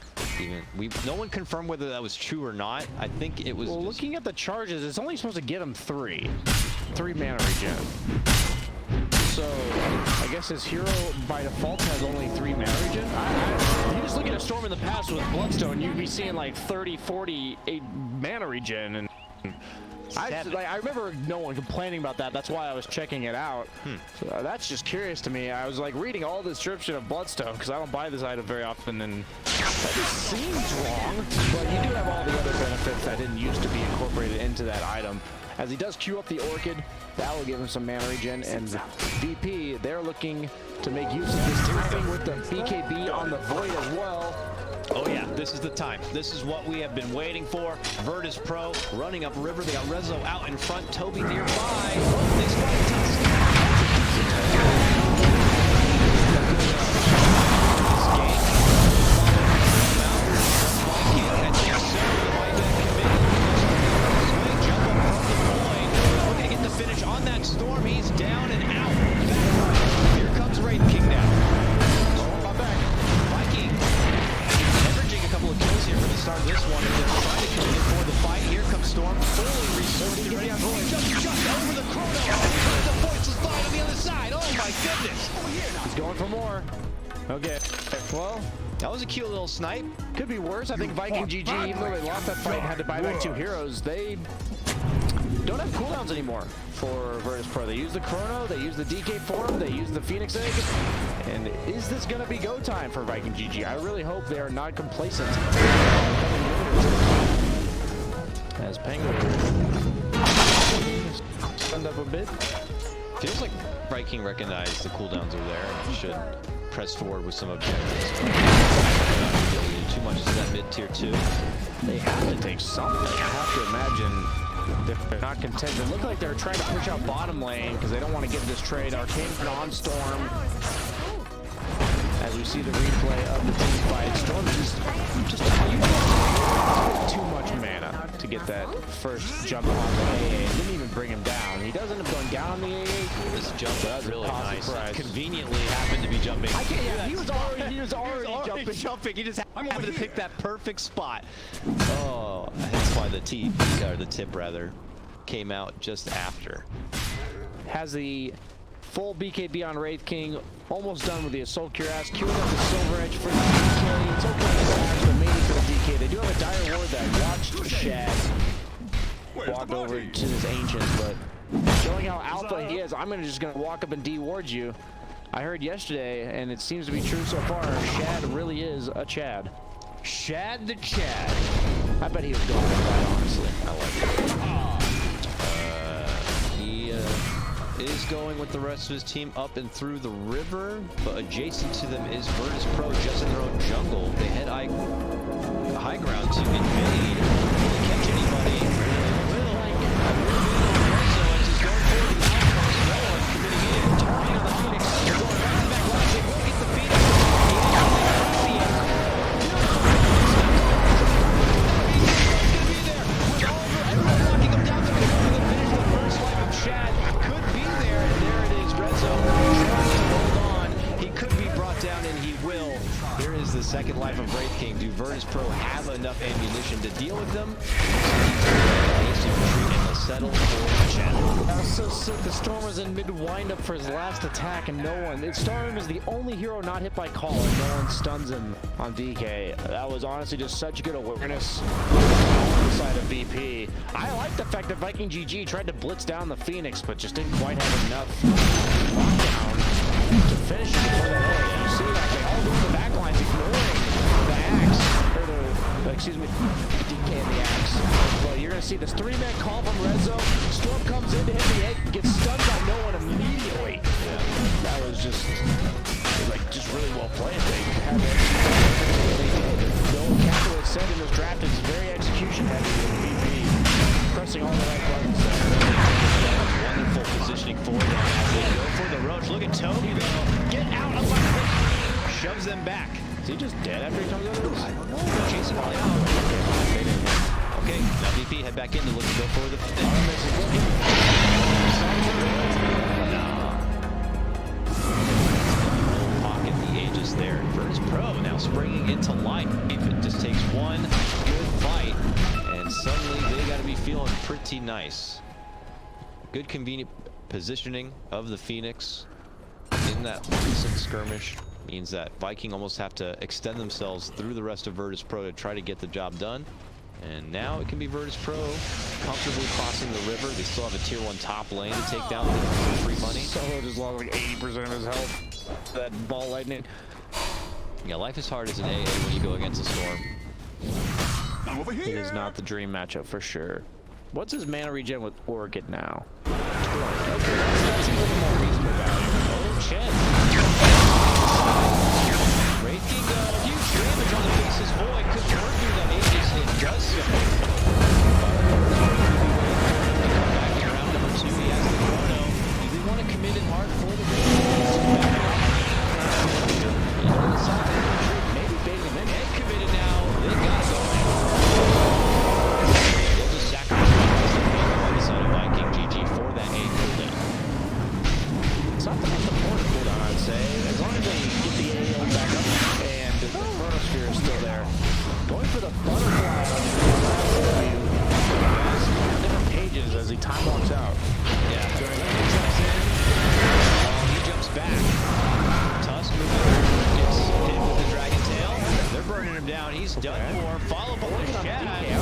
No one confirmed whether that was true or not. I think it was. Well, looking at the charges, it's only supposed to get him 3 mana regen. So I guess his hero by default has only 3 mana regen. You just look at a Storm in the past with Bloodstone, you'd be seeing like 30, 40, 8 mana regen, and I remember no one complaining about that. That's why I was checking it out. So that's just curious to me. I was like reading all the description of Bloodstone because I don't buy this item very often, and that just seems wrong. But you do have all the other benefits that didn't used to be incorporated into that item. As he does queue up the Orchid, that will give him some mana regen, and VP, they're looking to make use of this timing with the BKB on the Void as well. Oh yeah, this is the time. This is what we have been waiting for. VIRTUS.PRO running up river. They got Rezo out in front, Toby nearby. They spot Tusk. He's going for more. Okay. Well, that was a cute little snipe. Could be worse. I think Viking GG, even though they lost that fight and had to buy back 2 heroes, they don't have cooldowns anymore for VIRTUS.PRO. They use the Chrono, they use the DK form, they use the Phoenix Egg. And is this going to be go time for Viking GG? I really hope they are not complacent. As Penguin stand up a bit. Feels like Viking recognized the cooldowns are there and should press forward with some objectives. Too much is that mid-tier 2. They have to take something. I have to imagine they're not content. They look like they're trying to push out bottom lane because they don't want to give this trade. Arcane on Storm. As we see the replay of the team fight, Storm just too much mana to get that first jump on the AA. Didn't even bring him down. He does end up going down on the AA. This jump was really nice. Surprise. Conveniently happened to be jumping. I can't. Yeah, he was already jumping. He just happened to pick that perfect spot. Oh, that's why the tip came out just after. Has the full BKB on Wraith King, almost done with the Assault Cuirass, queuing up the Silver Edge for the DK. It's okay for the Ash, but mainly for the DK. They do have a dire ward that watched Shad walk over to this Ancient, but showing how alpha he is, I'm just gonna walk up and D-ward you. I heard yesterday, and it seems to be true so far, Shad really is a Chad. Shad the Chad. I bet he was going with that, honestly. I like it. He is going with the rest of his team up and through the river, but adjacent to them is VIRTUS.PRO just in their own jungle. They head high ground to invade. Will they catch anybody? Second life of Wraith King. Do VIRTUS.PRO have enough ammunition to deal with them? They'll settle for the channel. That was so sick. The Storm was in mid windup for his last attack, and no one. Storm is the only hero not hit by call, and no one stuns him on DK. That was honestly just such good awareness on the side of BP. I like the fact that Viking GG tried to blitz down the Phoenix, but just didn't quite have enough lockdown to finish it before that area. You see that they all go to the back lines, ignoring the axe, or excuse me, DK and the axe. But you're gonna see this 3-man call from Rezo. Storm comes in to hit the egg, gets stunned by no one immediately. Yeah. That was just really well played. They had it. No Capital had said in this draft is very execution heavy with BP pressing all the right buttons there. Wonderful positioning for them as they go for the Roach. Look at Toby though. Get out of my way. Shoves them back. Is he just dead after he comes out of this? I don't know. Chasing all out. Okay, now VP head back in to look to go for the pocket the Aegis there. VIRTUS.PRO now springing into life. It just takes one good fight, and suddenly they got to be feeling pretty nice. Good convenient positioning of the Phoenix in that recent skirmish means that Viking almost have to extend themselves through the rest of VIRTUS.PRO to try to get the job done. And now it can be VIRTUS.PRO comfortably crossing the river. They still have a tier 1 top lane to take down for free money. Solo just lost like 80% of his health. That ball lightning. Yeah, life is hard as an AA when you go against a Storm. It is not the dream matchup for sure. What's his mana regen with Orchid now? 20. Okay, that's a little more reasonable value. Oh, Chen. Wraith King huge damage on the face's Void. Could work through the Aegis. It does so. Back in round number 2, he has the Chrono. Do they want to commit it hard for the maybe baiting him in. Head committed now. They got it going. They'll just sacrifice on the side of Viking GG for that A cooldown. It's not the important cooldown, I'd and he's done for. Follow up on the Shad. They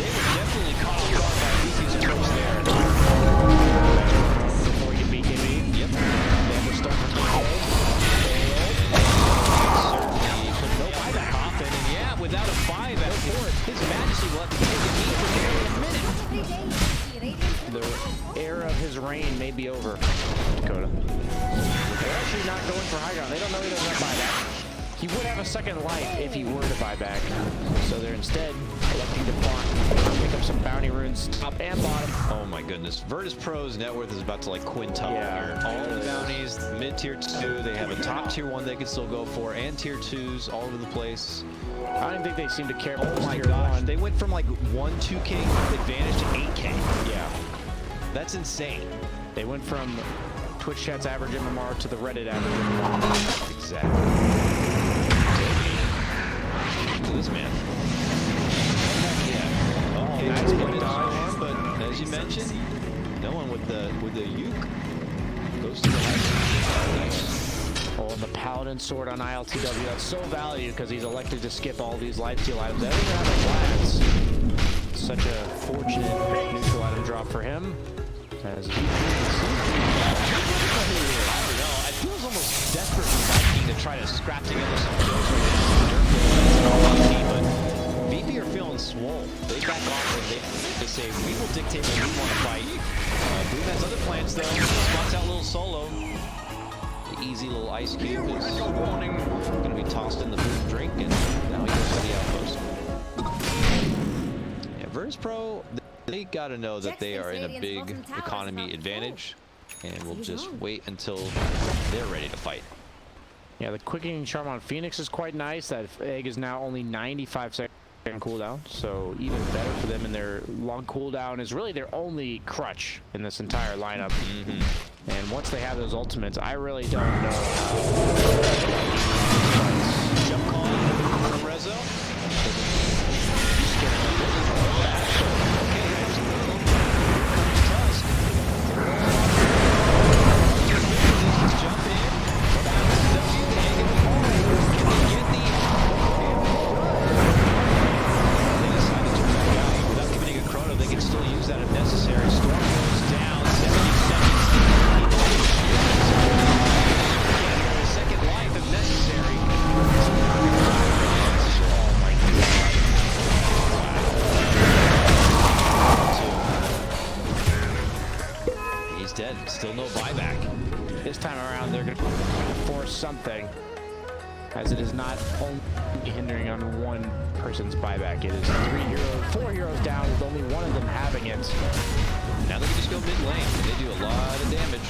were definitely caught off guard by VIRTUS approach there. Before you beat BKB. Yep. They have the start from Certainly put no buyback off, and yeah, without a buyback, His Majesty will have to take a knee for nearly a minute. the era of his reign may be over. Dakota. They're actually not going for high ground. They don't know he doesn't have buyback. He would have a second life if he were to buy back. So they're instead electing to farm, pick up some bounty runes, top and bottom. Oh my goodness. VIRTUS.PRO's net worth is about to like quintuple. Yeah. All the bounties, mid-tier 2, they have a top tier 1 they can still go for, and tier 2s all over the place. I don't think they seem to care about Oh my tier gosh, 1. they went from like 1-2K advantage to 8K. Yeah. That's insane. They went from Twitch chat's average MMR to the Reddit average MMR. Exactly. To this man. Yeah. Okay, nice one one, dodge. but as you mentioned, no one with the uke goes to the house. Nice. Oh, and the Paladin sword on ILTW, that's so valuable because he's elected to skip all these lifesteal items. They don't even have a glance. Such a fortunate neutral item drop for him. As he I don't know. It feels almost desperate for Viking to try to scrap together some kills with this. But VP are feeling swole. They back off and they say, we will dictate when we want to fight. Boom has other plans though. Spots out a little solo. The easy little ice cube is going to be tossed in the Boom drink, and now he goes for the outpost. Yeah, VIRTUS.PRO, they got to know that they are in a big economy advantage, and we'll just wait until they're ready to fight. Yeah, the quickening charm on Phoenix is quite nice. That egg is now only 95 seconds cooldown, so even better for them. And their long cooldown is really their only crutch in this entire lineup. And once they have those ultimates, I really don't know how. Jump call from Rezo. Still no buyback. This time around, they're going to force something, as it is not only hindering on one person's buyback. It is 4 heroes down with only one of them having it. Now they can just go mid lane. They do a lot of damage.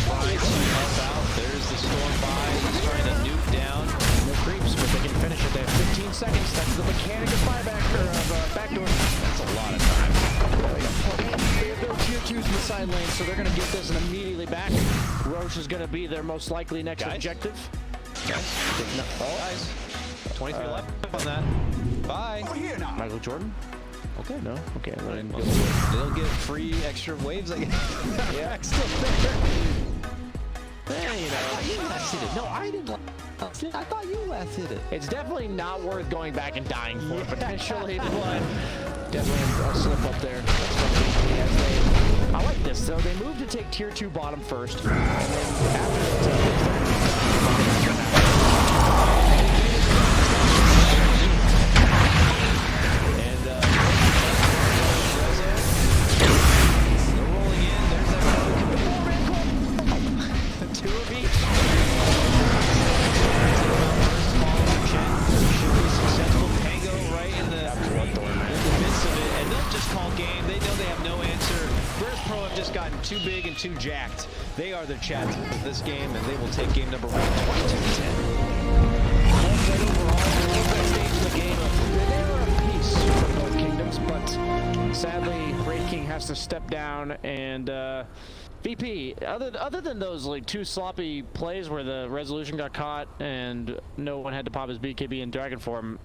Trying to help out. There's the storm by. He's trying to nuke down. No creeps, but they can finish it. They have 15 seconds. That's the mechanic of buyback, or of backdoor. That's a lot of time. They have their tier 2s in the side lane, so they're going to get this and immediately back. Roche is going to be their most likely next objective. Guys, 23 left on that. Bye. Michael Jordan? Okay. No? Okay. They'll get free extra waves, I guess. Yeah. You know. You last hit it. No, I didn't last hit it. I thought you last hit it. It's definitely not worth going back and dying for, potentially, but definitely a slip up there. I like this, though. They moved to take tier 2 bottom first, and then after they take it, they're rolling in. There's that two of each. Should be successful. Pango right in the midst of it, and they'll just call game. They know they have no answer. VIRTUS.PRO have just gotten too big and too jacked. They are the champs of this game, and they will take game number 1, 22-10. Both kingdoms, but sadly, Wraith King has to step down, and VP, other than those like 2 sloppy plays where the resolution got caught and no one had to pop his BKB in dragon form,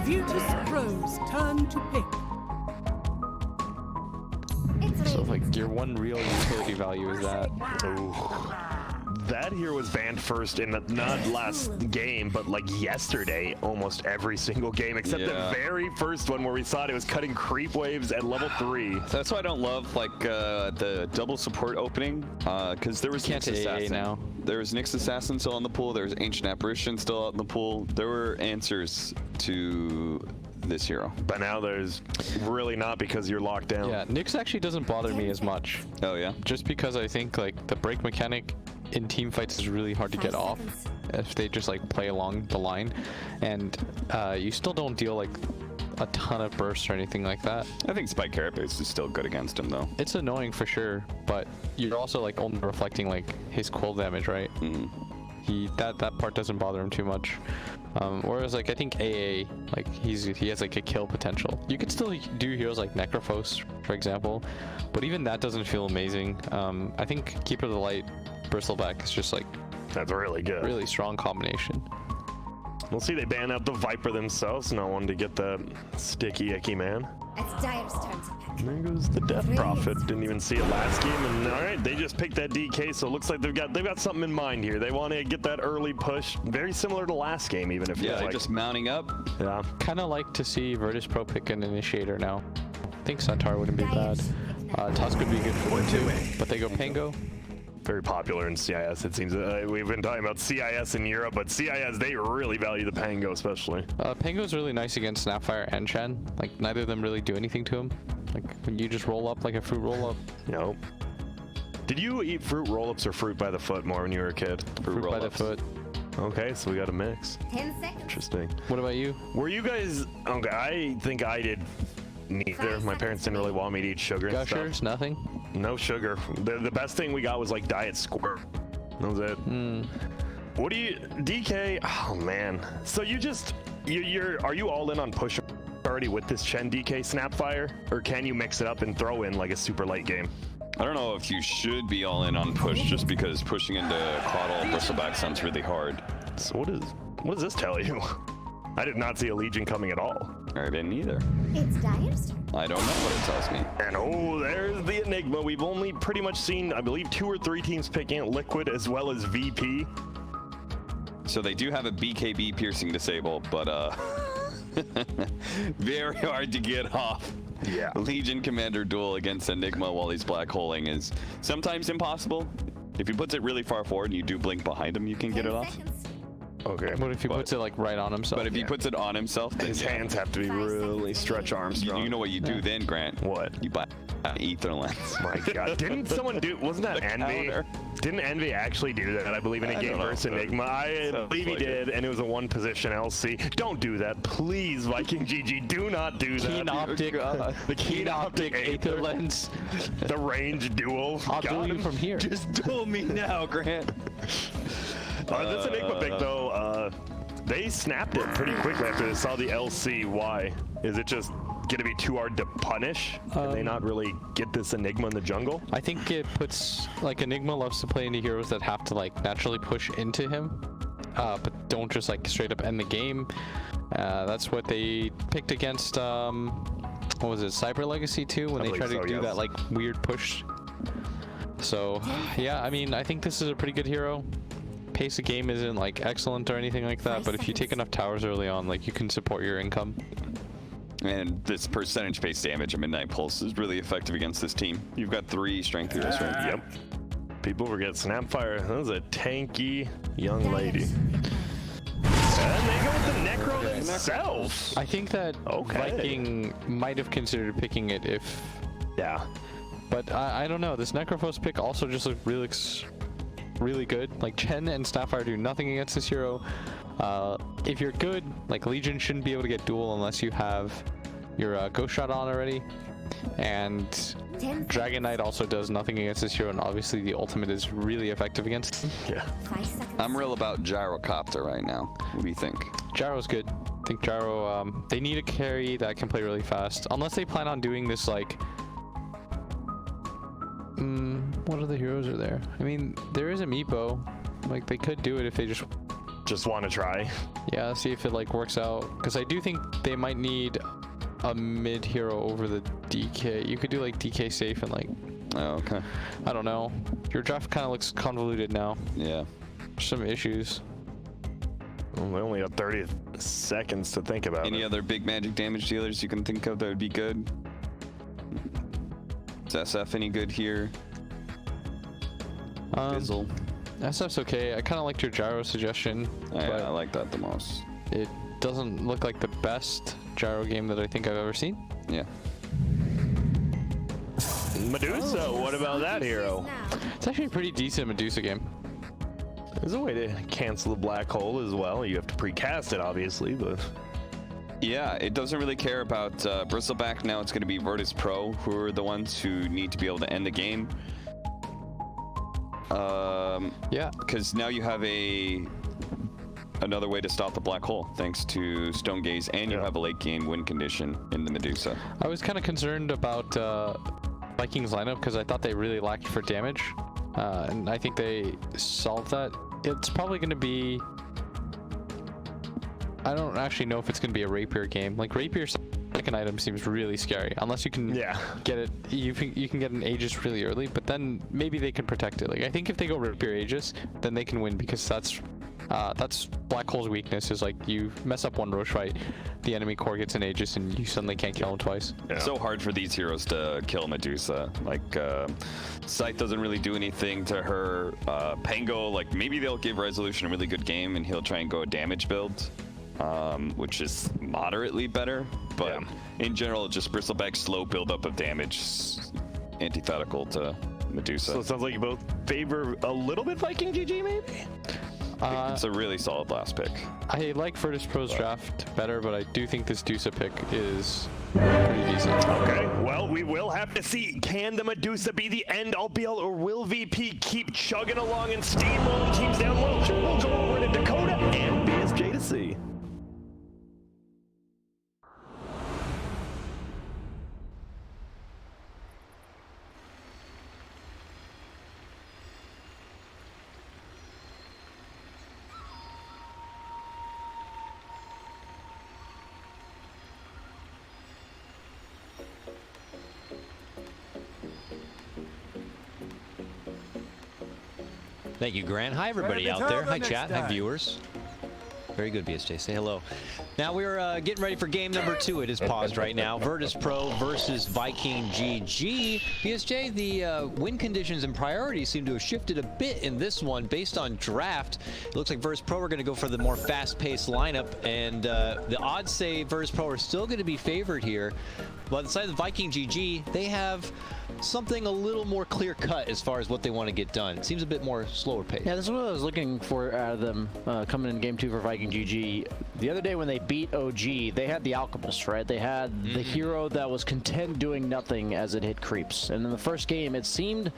VIRTUS.PRO's turn to pick. So like your one real utility value is that. Ooh. That here was banned first in the, not last game, but like yesterday, almost every single game, except the very first one where we thought it was cutting creep waves at level 3. That's why I don't love like the double support opening, because there was Nyx Assassin now. There was Nyx Assassin still in the pool. There was Ancient Apparition still out in the pool. There were answers to this hero. But now there's really not, because you're locked down. Yeah, Nyx actually doesn't bother me as much. Oh yeah? Just because I think like the break mechanic in team fights is really hard to get off if they just like play along the line, and you still don't deal like a ton of bursts or anything like that. I think Spike Carapace is still good against him though. It's annoying for sure, but you're also like only reflecting like his quill damage, right? That part doesn't bother him too much. Whereas like I think AA, like he has like a kill potential. You could still do heroes like Necrophos, for example, but even that doesn't feel amazing. I think Keeper of the Light Bristleback is just like that's really good. Really strong combination. We'll see, they ban out the Viper themselves. No one to get the sticky icky man. It's Dire's turn to pick. And there goes the Death Prophet. Didn't even see it last game, and all right, they just picked that DK. So it looks like they've got something in mind here. They want to get that early push, very similar to last game, even if they're like, just mounting up. Yeah. Kind of like to see VIRTUS.PRO pick an initiator now. I think Centaur wouldn't be bad. Tusk would be good for them too, but they go Pango. very popular in CIS. It seems we've been talking about CIS in Europe, but CIS, they really value the Pango especially. Pango's really nice against Snapfire and Chen. Like neither of them really do anything to him. Like when you just roll up like a fruit roll up. Nope. Did you eat fruit roll-ups or fruit by the foot more when you were a kid? Fruit by the foot. Okay, so we got a mix. 10 seconds. Interesting. What about you? Were you guys? Okay, I think I did neither. My parents didn't really want me to eat sugar and Gushers, stuff. nothing. No sugar. The best thing we got was like Diet Squirt. That was it. What do you, DK? Oh man. So you just are you all in on push already with this Chen DK Snapfire, or can you mix it up and throw in like a super light game? I don't know if you should be all in on push just because pushing into Coddle Bristleback sounds really hard. So what does this tell you? I did not see a Legion coming at all. I didn't either. It's Dyer's turn. I don't know what it tells me. And oh, there's the Enigma. We've only pretty much seen, I believe, 2 or 3 teams picking it, Liquid as well as VP. So they do have a BKB piercing disable, but very hard to get off. Yeah. Legion Commander duel against Enigma while he's black holing is sometimes impossible. If he puts it really far forward and you do blink behind him, you can get it 10 off. seconds. Okay. What if he puts it like right on himself? But if he puts it on himself, then His yeah. hands have to be really stretch arms. You know what you do then, Grant? What? You buy an ether lens. My God. Didn't someone do, wasn't that Envy? counter. Didn't Envy actually do that, I believe, in a I game don't know, versus but Enigma? I sounds believe he like did, and it was a 1 position LC. Don't do that. Please, Viking GG, do not do that. Keen optic, The keen optic aether lens. The range duel. I'll God. do you from here. Just duel me now, Grant. This Enigma pick, though, they snapped it pretty quickly after they saw the LC. Why? Is it just going to be too hard to punish? Can they not really get this Enigma in the jungle? I think it puts, like, Enigma loves to play into heroes that have to, like, naturally push into him, but don't just, like, straight up end the game. That's what they picked against, what was it, Cyber Legacy 2, when I they believe tried to so, do yes. that, like, weird push. So, yeah, I mean, I think this is a pretty good hero. Pace of game isn't, like, excellent or anything like that, but if you take enough towers early on, like, you can support your income. And this percentage based damage of Midnight Pulse is really effective against this team. You've got 3 strength heroes, right? Yep. People forget Snapfire. That was a tanky young lady. And they go with the Necro themselves. I think that Okay. Viking might have considered picking it if... Yeah. But I don't know. This Necrophos pick also just looks really good. Like, Chen and Snapfire do nothing against this hero. If you're good, like, Legion shouldn't be able to get duel unless you have your Ghost Shot on already. And 10 Dragon Knight also does nothing against this hero, and obviously the ultimate is really effective against him. Yeah. 5 seconds. I'm real about Gyrocopter right now. What do you think? Gyro's good. I think Gyro, they need a carry that can play really fast. Unless they plan on doing this, like... what other heroes are there? I mean, there is a Meepo. Like, they could do it if they Just want to try. yeah, see if it, like, works out. Because I do think they might need a mid hero over the DK. You could do, like, DK safe and, like... Oh, okay. I don't know. Your draft kind of looks convoluted now. Yeah. Some issues. Well, they only have 30 seconds to think about Any it. other big magic damage dealers you can think of that would be good? Is SF any good here? Fizzle. SF's okay. I kind of liked your gyro suggestion, I but like that the most. it doesn't look like the best gyro game that I think I've ever seen. Yeah. Medusa, what about that hero? Now. It's actually a pretty decent Medusa game. There's a way to cancel the black hole as well. You have to precast it, obviously, but... Yeah, it doesn't really care about Bristleback. Now it's going to be VIRTUS.PRO who are the ones who need to be able to end the game. Yeah. Because now you have another way to stop the black hole, thanks to Stone Gaze, and you Yeah. have a late game win condition in the Medusa. I was kind of concerned about Vikings lineup because I thought they really lacked for damage, and I think they solved that. It's probably going to be... I don't actually know if it's going to be a Rapier game. Like, Rapier second item seems really scary, unless you can get it. You can get an Aegis really early, but then maybe they can protect it. Like, I think if they go Rapier Aegis, then they can win because that's That's Black Hole's weakness, is like you mess up one Roche fight, the enemy core gets an Aegis and you suddenly can't kill him twice. Yeah. So hard for these heroes to kill Medusa. Like, Scythe doesn't really do anything to her. Pango, like, maybe they'll give Resolution a really good game and he'll try and go a damage build, which is moderately better. But in general, just Bristleback's slow buildup of damage is antithetical to Medusa. So it sounds like you both favor a little bit Viking GG, maybe? It's a really solid last pick. I like VIRTUS.PRO's draft better, but I do think this Dusa pick is pretty decent. Okay, well, we will have to see. Can the Medusa be the end all be all, or will VP keep chugging along and steamrolling teams down low? We'll go over to Dakota and BSJ to see. Thank you, Grant. Hi, everybody out there. Hi, chat. Hi, viewers. Very good, BSJ. Say hello. Now we're getting ready for game number 2. It is paused right now. VIRTUS.PRO versus Viking GG. BSJ, the win conditions and priorities seem to have shifted a bit in this one based on draft. It looks like VIRTUS.PRO are going to go for the more fast-paced lineup, and the odds say VIRTUS.PRO are still going to be favored here. But on the side of the Viking GG, they have something a little more clear-cut as far as what they want to get done. It seems a bit more slower paced. Yeah, this is what I was looking for out of them coming in game 2 for Viking GG. The other day when they beat OG, they had the Alchemist, right? They had the hero that was content doing nothing as it hit creeps. And in the first game, it seemed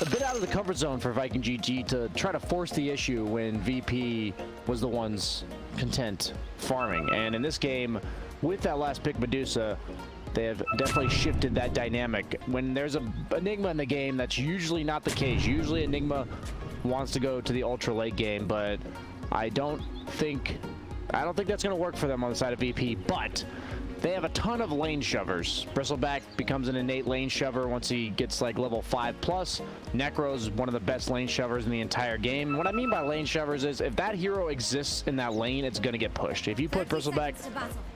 a bit out of the comfort zone for Viking GG to try to force the issue when VP was the ones content farming. And in this game, with that last pick, Medusa, they have definitely shifted that dynamic. When there's a Enigma in the game, that's usually not the case. Usually Enigma wants to go to the ultra late game, but I don't think that's going to work for them on the side of VP. But they have a ton of lane shovers. Bristleback becomes an innate lane shover once he gets like level 5+. Necro's one of the best lane shovers in the entire game. What I mean by lane shovers is if that hero exists in that lane, it's going to get pushed. If you put Bristleback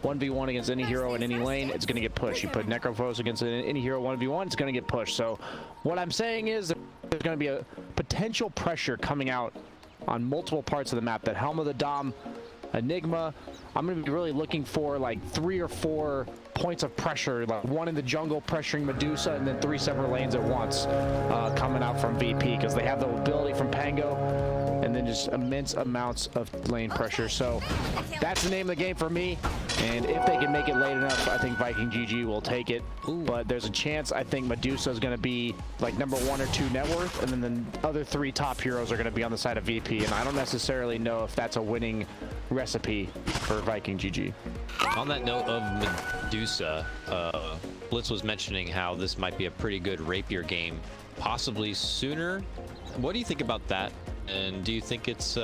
1v1 against any hero in any lane, it's going to get pushed. You put Necrophos against any hero 1v1, it's going to get pushed. So what I'm saying is there's going to be a potential pressure coming out on multiple parts of the map. That Helm of the Dom, Enigma, I'm going to be really looking for like 3 or 4 points of pressure, like one in the jungle pressuring Medusa, and then 3 separate lanes at once coming out from VP, because they have the ability from Pango and then just immense amounts of lane pressure. So that's the name of the game for me, and if they can make it late enough, I think Viking GG will take it. But there's a chance I think Medusa is going to be like number 1 or 2 net worth, and then the other 3 top heroes are going to be on the side of VP, and I don't necessarily know if that's a winning recipe for Viking GG. On that note of Medusa, Blitz was mentioning how this might be a pretty good rapier game, possibly sooner. What do you think about that? And do you think it's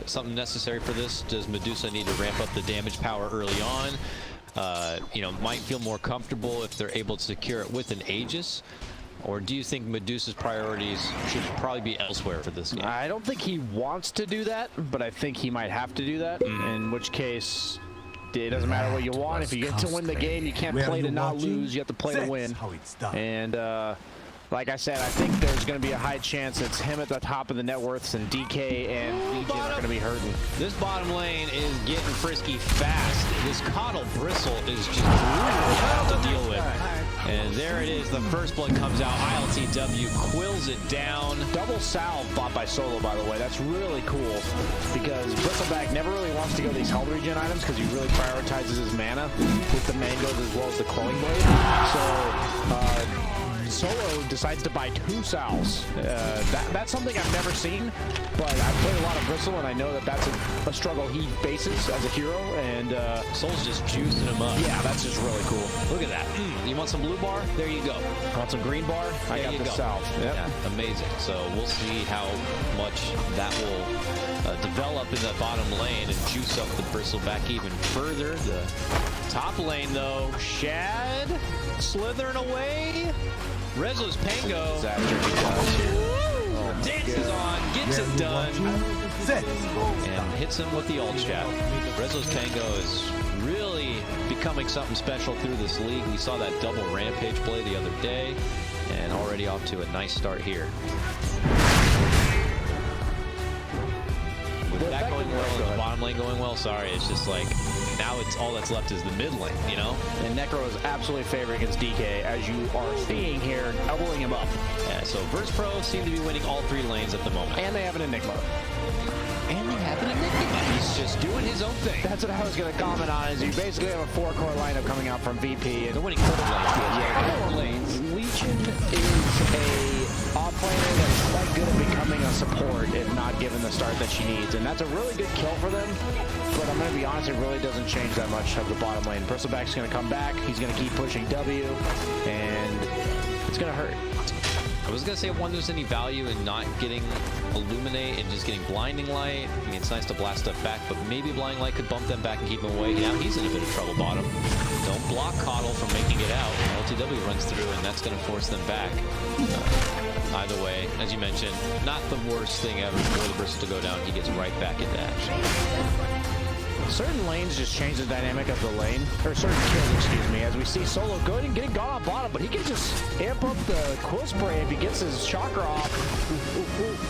something necessary for this? Does Medusa need to ramp up the damage power early on? You know, might feel more comfortable if they're able to secure it with an Aegis? Or do you think Medusa's priorities should probably be elsewhere for this game? I don't think he wants to do that, but I think he might have to do that, in which case it doesn't matter what you want. If you get to win the game, you can't play to not lose, you have to play to win. And like I said, I think there's going to be a high chance it's him at the top of the net worths, and DK and Legion are going to be hurting. This bottom lane is getting frisky fast. This Coddle Bristle is just brutal to deal with. And there it is. The first blood comes out. ILTW quills it down. Double salve bought by Solo, by the way. That's really cool, because Bristleback never really wants to go these health regen items because he really prioritizes his mana with the mangoes as well as the Cloning Blade. So Solo decides to buy 2 salves. That's something I've never seen, but I've played a lot of Bristle, and I know that that's a struggle he faces as a hero, and Soul's just juicing him up. yeah, that's just really cool. Look at that. You want some blue bar? There you go. Want some green bar? I got the salve. Yep. Yeah, amazing. So we'll see how much that will develop in the bottom lane and juice up the Bristleback even further. The top lane, though, Shad slithering away. Rezo's Pango dances on, gets it done. and hits him with the ult chat. Rezzo's Pango is really becoming something special through this league. We saw that double rampage play the other day, and already off to a nice start here. With that going well and the bottom lane going well, sorry, it's just like now it's all that's left is the mid lane, you know? And Necro is absolutely favoring his DK, as you are seeing here, doubling him up. Yeah, so VIRTUS.PRO seem to be winning all 3 lanes at the moment. And they have an Enigma. And they have an Enigma. He's just doing his own thing. That's what I was going to comment on, is you basically have a 4-core lineup coming out from VP. They're winning 4 lanes. Yeah, 4 lanes. Legion is a offlaner that is quite good at becoming a support if not given the start that she needs. And that's a really good kill for them. But I'm going to be honest, it really doesn't change that much of the bottom lane. Bristleback's going to come back. He's going to keep pushing W. And it's going to hurt. I was going to say, I wonder if there's any value in not getting Illuminate and just getting Blinding Light. I mean, it's nice to blast stuff back, but maybe Blinding Light could bump them back and keep them away. Now he's in a bit of trouble bottom. Don't block Coddle from making it out. LTW runs through, and that's going to force them back. Either way, as you mentioned, not the worst thing ever for the Bristol to go down. He gets right back into action. Certain lanes just change the dynamic of the lane, or certain kills, excuse me, as we see Solo good and getting gone on bottom, but he can just amp up the Quill Spray if he gets his chakra off.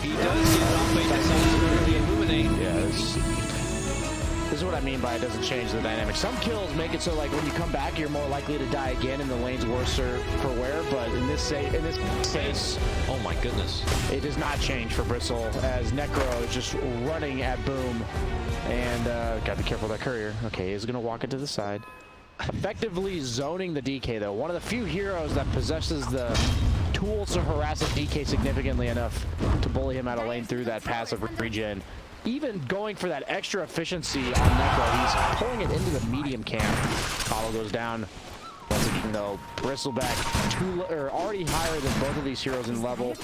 He does get it off, but he decides to Illuminate. Yeah, this is what I mean by it doesn't change the dynamic. Some kills make it so like when you come back, you're more likely to die again and the lane's worse for wear, but in this case, oh my goodness, it does not change for Bristle as Necro is just running at Boom. And gotta be careful with that courier. Okay, he's gonna walk it to the side. Effectively zoning the DK though. One of the few heroes that possesses the tools to harass a DK significantly enough to bully him out of lane through that passive regen. Even going for that extra efficiency on Necro, he's pulling it into the medium camp. Hollow goes down. Once again though, Bristleback already higher than both of these heroes in level.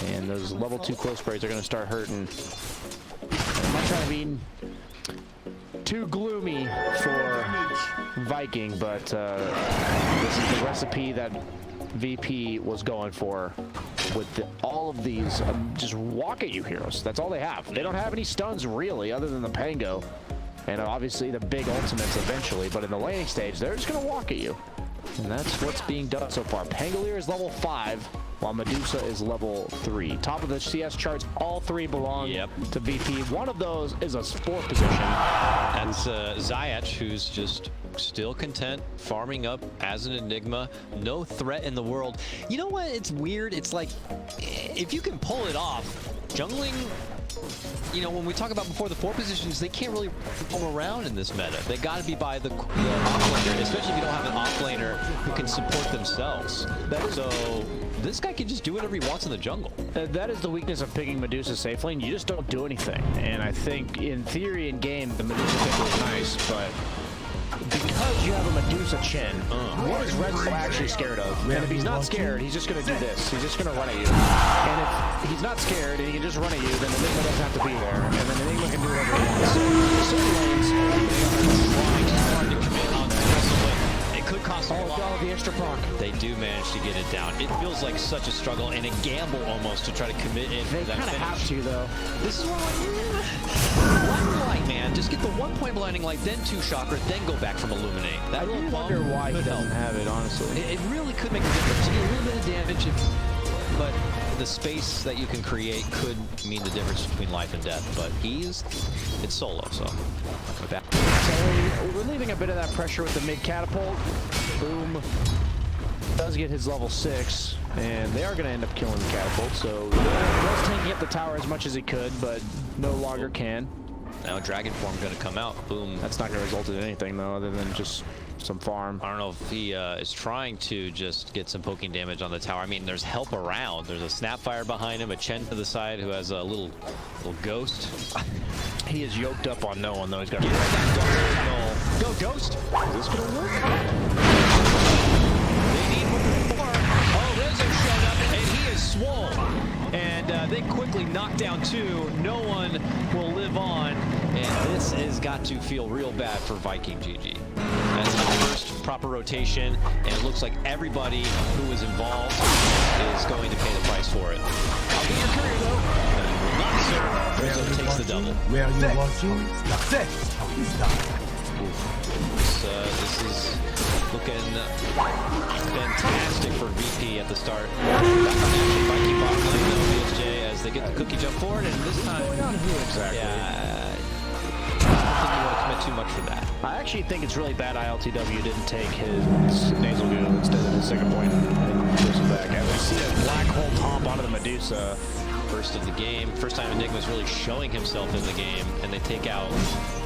And those level 2 close sprays are gonna start hurting. I'm not trying to be too gloomy for Viking, but this is the recipe that VP was going for with all of these just walk at you heroes. That's all they have. They don't have any stuns really other than the Pango and obviously the big ultimates eventually, but in the laning stage they're just gonna walk at you, and that's what's being done so far. Pangolier is level 5 while Medusa is level 3. Top of the CS charts, all 3 belong to VP. One of those is a 4th position. That's Zayach, who's just still content, farming up as an Enigma. No threat in the world. You know what? It's weird. It's like, if you can pull it off, jungling, you know, when we talk about before the 4 positions, they can't really roam around in this meta. They got to be by the offlaner, especially if you don't have an offlaner who can support themselves. So this guy can just do whatever he wants in the jungle. That is the weakness of picking Medusa safe lane. You just don't do anything. And I think in theory, in game, the Medusa pick was nice, but because you have a Medusa Chin, what is Red Bull actually scared of? And if he's not scared, he's just going to do this. He's just going to run at you. And if he's not scared and he can just run at you, then Enigma doesn't have to be there. And then Enigma can do whatever he wants. So, certain lanes, Hard to commit on the It could cost them a lot. the extra proc. They do manage to get it down. It feels like such a struggle and a gamble almost to try to commit in They that kind of finish. have to, though. This is where Blinding Light, man. Just get the 1 point Blinding Light, then 2 Chakra, then go back from Illuminate. That I little do bump wonder why he could doesn't help. have it, honestly. It really could make a difference. You get a little bit of damage, but the space that you can create could mean the difference between life and death. But it's solo, so with that. So we're leaving a bit of that pressure with the mid catapult. Boom does get his level 6, and they are going to end up killing the catapult. So was tanking up the tower as much as he could, but no longer can. Now Dragon Form going to come out. Boom. That's not going to result in anything though, other than just some farm. I don't know if he is trying to just get some poking damage on the tower. I mean, there's help around. There's a Snapfire behind him, a Chen to the side who has a little ghost. He is yoked up on no one though. He's got Get that Go Ghost! Is this going to work? They need more. Oh, Rizzo showed up, and he is swole. And they quickly knock down 2. No one will live on. And this has got to feel real bad for Viking GG. That's the first proper rotation, and it looks like everybody who is involved is going to pay the price for it. I'll be your courier though. Not closer. Rizzo takes the double. Where are you watching? That's how you start. This is looking fantastic for VP at the start. Viking bot lane though, VSJ, as they get the cookie jump forward, and this time, Who exactly? yeah, I don't think you want to commit too much for that. I actually think it's really bad ILTW didn't take his nasal goo instead of his second point and pushes back. I would see a black hole top onto the Medusa. First of the game, first time Enigma's really showing himself in the game, and they take out,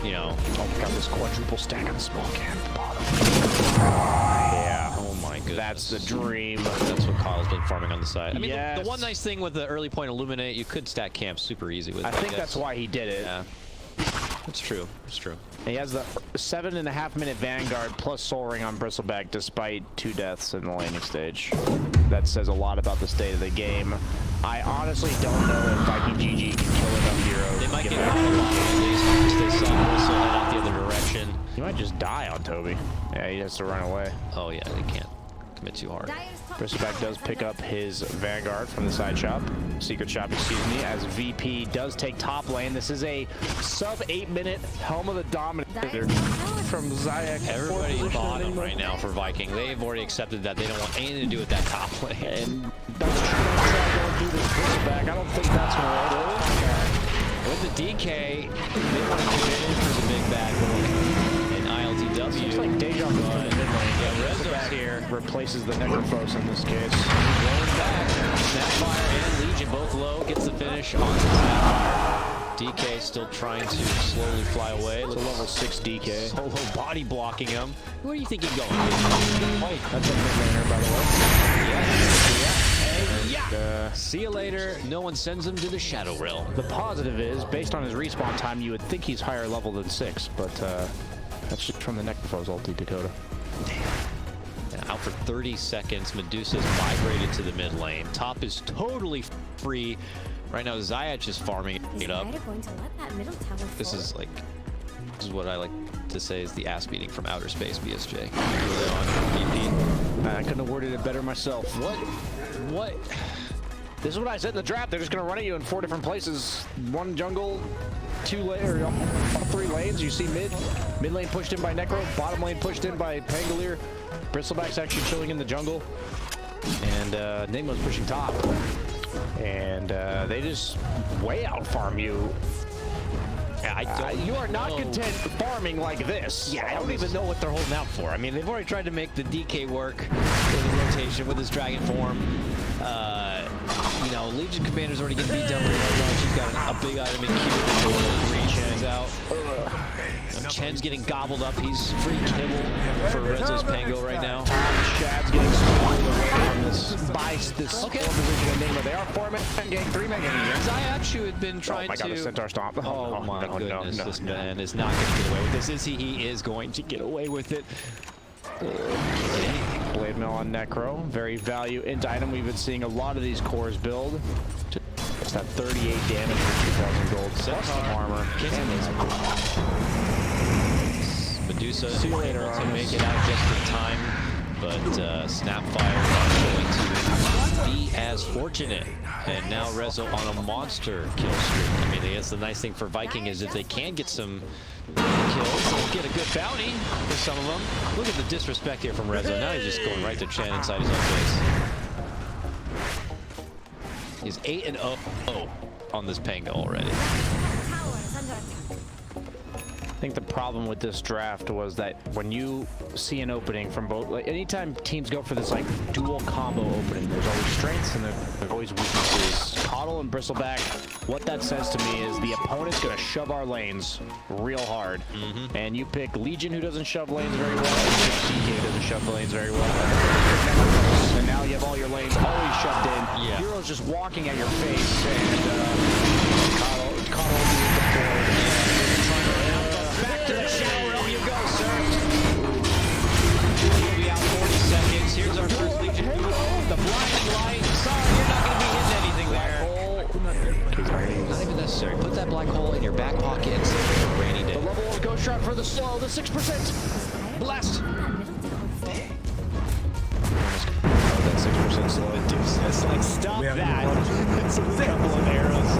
you know, Oh my god, this quadruple stack on the small can at the bottom. Yeah. oh my goodness. That's the dream. That's what Kyle's been farming on the side. I mean, Yes. the one nice thing with the early point Illuminate, you could stack camps super easy with it. I think guess. that's why he did it. Yeah. It's true. It's true. He has the 7.5-minute Vanguard plus Soul Ring on Bristleback despite 2 deaths in the laning stage. That says a lot about the state of the game. I honestly don't know if Viking GG can kill enough heroes. They might to get back. caught a lot at least once they saw Bristol head out the other direction. He might just die on Toby. Yeah, he has to run away. Oh yeah, they can't commit too hard. Bristleback does pick up his Vanguard from the side shop. Secret shop, excuse me, as VP does take top lane. This is a sub 8-minute Helm of the Dominator from Zayak. Everybody bottom right now for Viking. They've already accepted that they don't want anything to do with that top lane. And that's try to go do this Bristleback. I don't think that's going to work. With the DK, they want to commit in for the big bad boy. And ILTW. It's like deja vu in the mid lane. Yeah, Rezo's Bristleback here. replaces the Necrophos in this case. Rolling back. Snapfire and Legion both low. Gets the finish on the Snapfire. DK still trying to slowly fly away. It's a level 6 DK. Solo body blocking him. Where do you think he's going? That's a mid laner, by the way. Yeah. See you later. No one sends him to the Shadow Realm. The positive is, based on his respawn time, you would think he's higher level than 6, but that's just from the Necrophos ulti, Dakota. And out for 30 seconds. Medusa's migrated to the mid lane. Top is totally free. Right now, Zayach is farming it up. This is like, this is what I like to say is the ass beating from outer space, BSJ. Really on VP. I couldn't have worded it better myself. What? This is what I said in the draft. They're just going to run at you in 4 different places. 1 jungle, 2 lane, or all 3 lanes. You see mid lane pushed in by Necro, bottom lane pushed in by Pangolier. Bristleback's actually chilling in the jungle, and Nemo's pushing top. And they just way out farm you. You are not content farming like this. Yeah, I don't even know what they're holding out for. I mean, they've already tried to make the DK work with the rotation, with his dragon form. You know, Legion Commander's already getting beat down. She's got a big item in queue. Chen's out. Chen's getting gobbled up. He's free kibble for Rezo's Pango right now. Shad's getting spoiled away from this position of Nemo. They are 4-man gang, 3-man gang. Zayach, who had been trying I got to... a Centaur Stomp. Oh my goodness, this man is not going to get away with this. Is he? He is going to get away with it. Blade Mill on Necro. Very value into item. We've been seeing a lot of these cores build. It's that 38 damage for 2,000 gold. Plus some armor. Medusa able to make it out just in time, but Snapfire not going to be as fortunate. And now Rezo on a monster kill streak. I mean, that's the nice thing for Viking is if they can get some kills, they'll get a good bounty for some of them. Look at the disrespect here from Rezo. Now he's just going right to Chen inside his own base. He's 8-0 on this Pango already. I think the problem with this draft was that when you see an opening from both, like anytime teams go for this like dual combo opening, there's always strengths and there's always weaknesses. Coddle and Bristleback, what that says to me is the opponent's gonna shove our lanes real hard. And you pick Legion, who doesn't shove lanes very well, and you pick DK, who doesn't shove lanes very well. And now you have all your lanes always shoved in. Yeah. Heroes just walking at your face, and Coddle will be deployed. Back to the Shadow Realm you go, sir. We'll be out 40 seconds. Here's our first Legion. The blinding light. Sorry, you're not going to be hitting anything there. Not even necessary. Put that black hole in your back pocket and save it for a rainy day. The level 1 ghost shot for the slow, the 6%. Blast. That 6% slow induces. Like, stop that. It's a couple of arrows.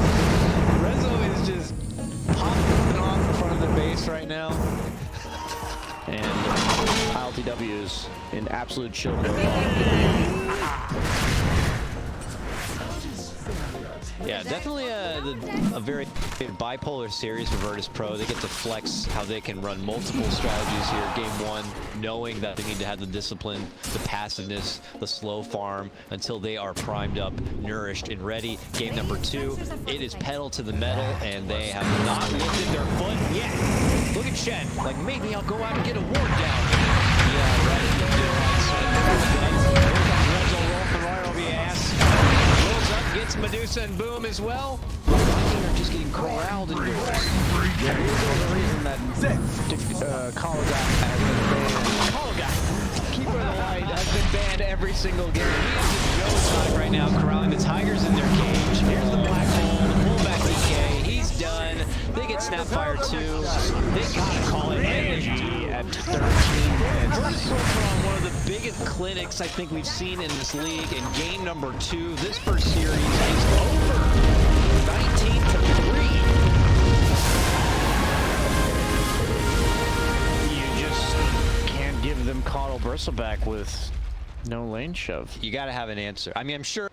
LTWs in absolute chill mode. Yeah, definitely a very bipolar series for VIRTUS.PRO. They get to flex how they can run multiple strategies here. Game 1, knowing that they need to have the discipline, the passiveness, the slow farm until they are primed up, nourished, and ready. Game number 2, it is pedal to the metal, and they have not lifted their foot yet. Look at Shen, like maybe I'll go out and get a ward down. Yeah, right. Gets Medusa and Boom as well. They're just getting corralled indoors. Yeah, here's the reason that Kologat has been banned. Keeper of the Light has been banned every single game. He is in no time right now, corralling the Tigers in their cage. Here's the black hole, the pullback DK. He's done. They get Snapfire too. They gotta call it ENG at 13 minutes. VIRTUS.PRO on one of the biggest clinics I think we've seen in this league. In game number 2, this first series is over. 19-3. You just can't give them Coddle Bristleback with no lane shove. You gotta have an answer. I mean, I'm sure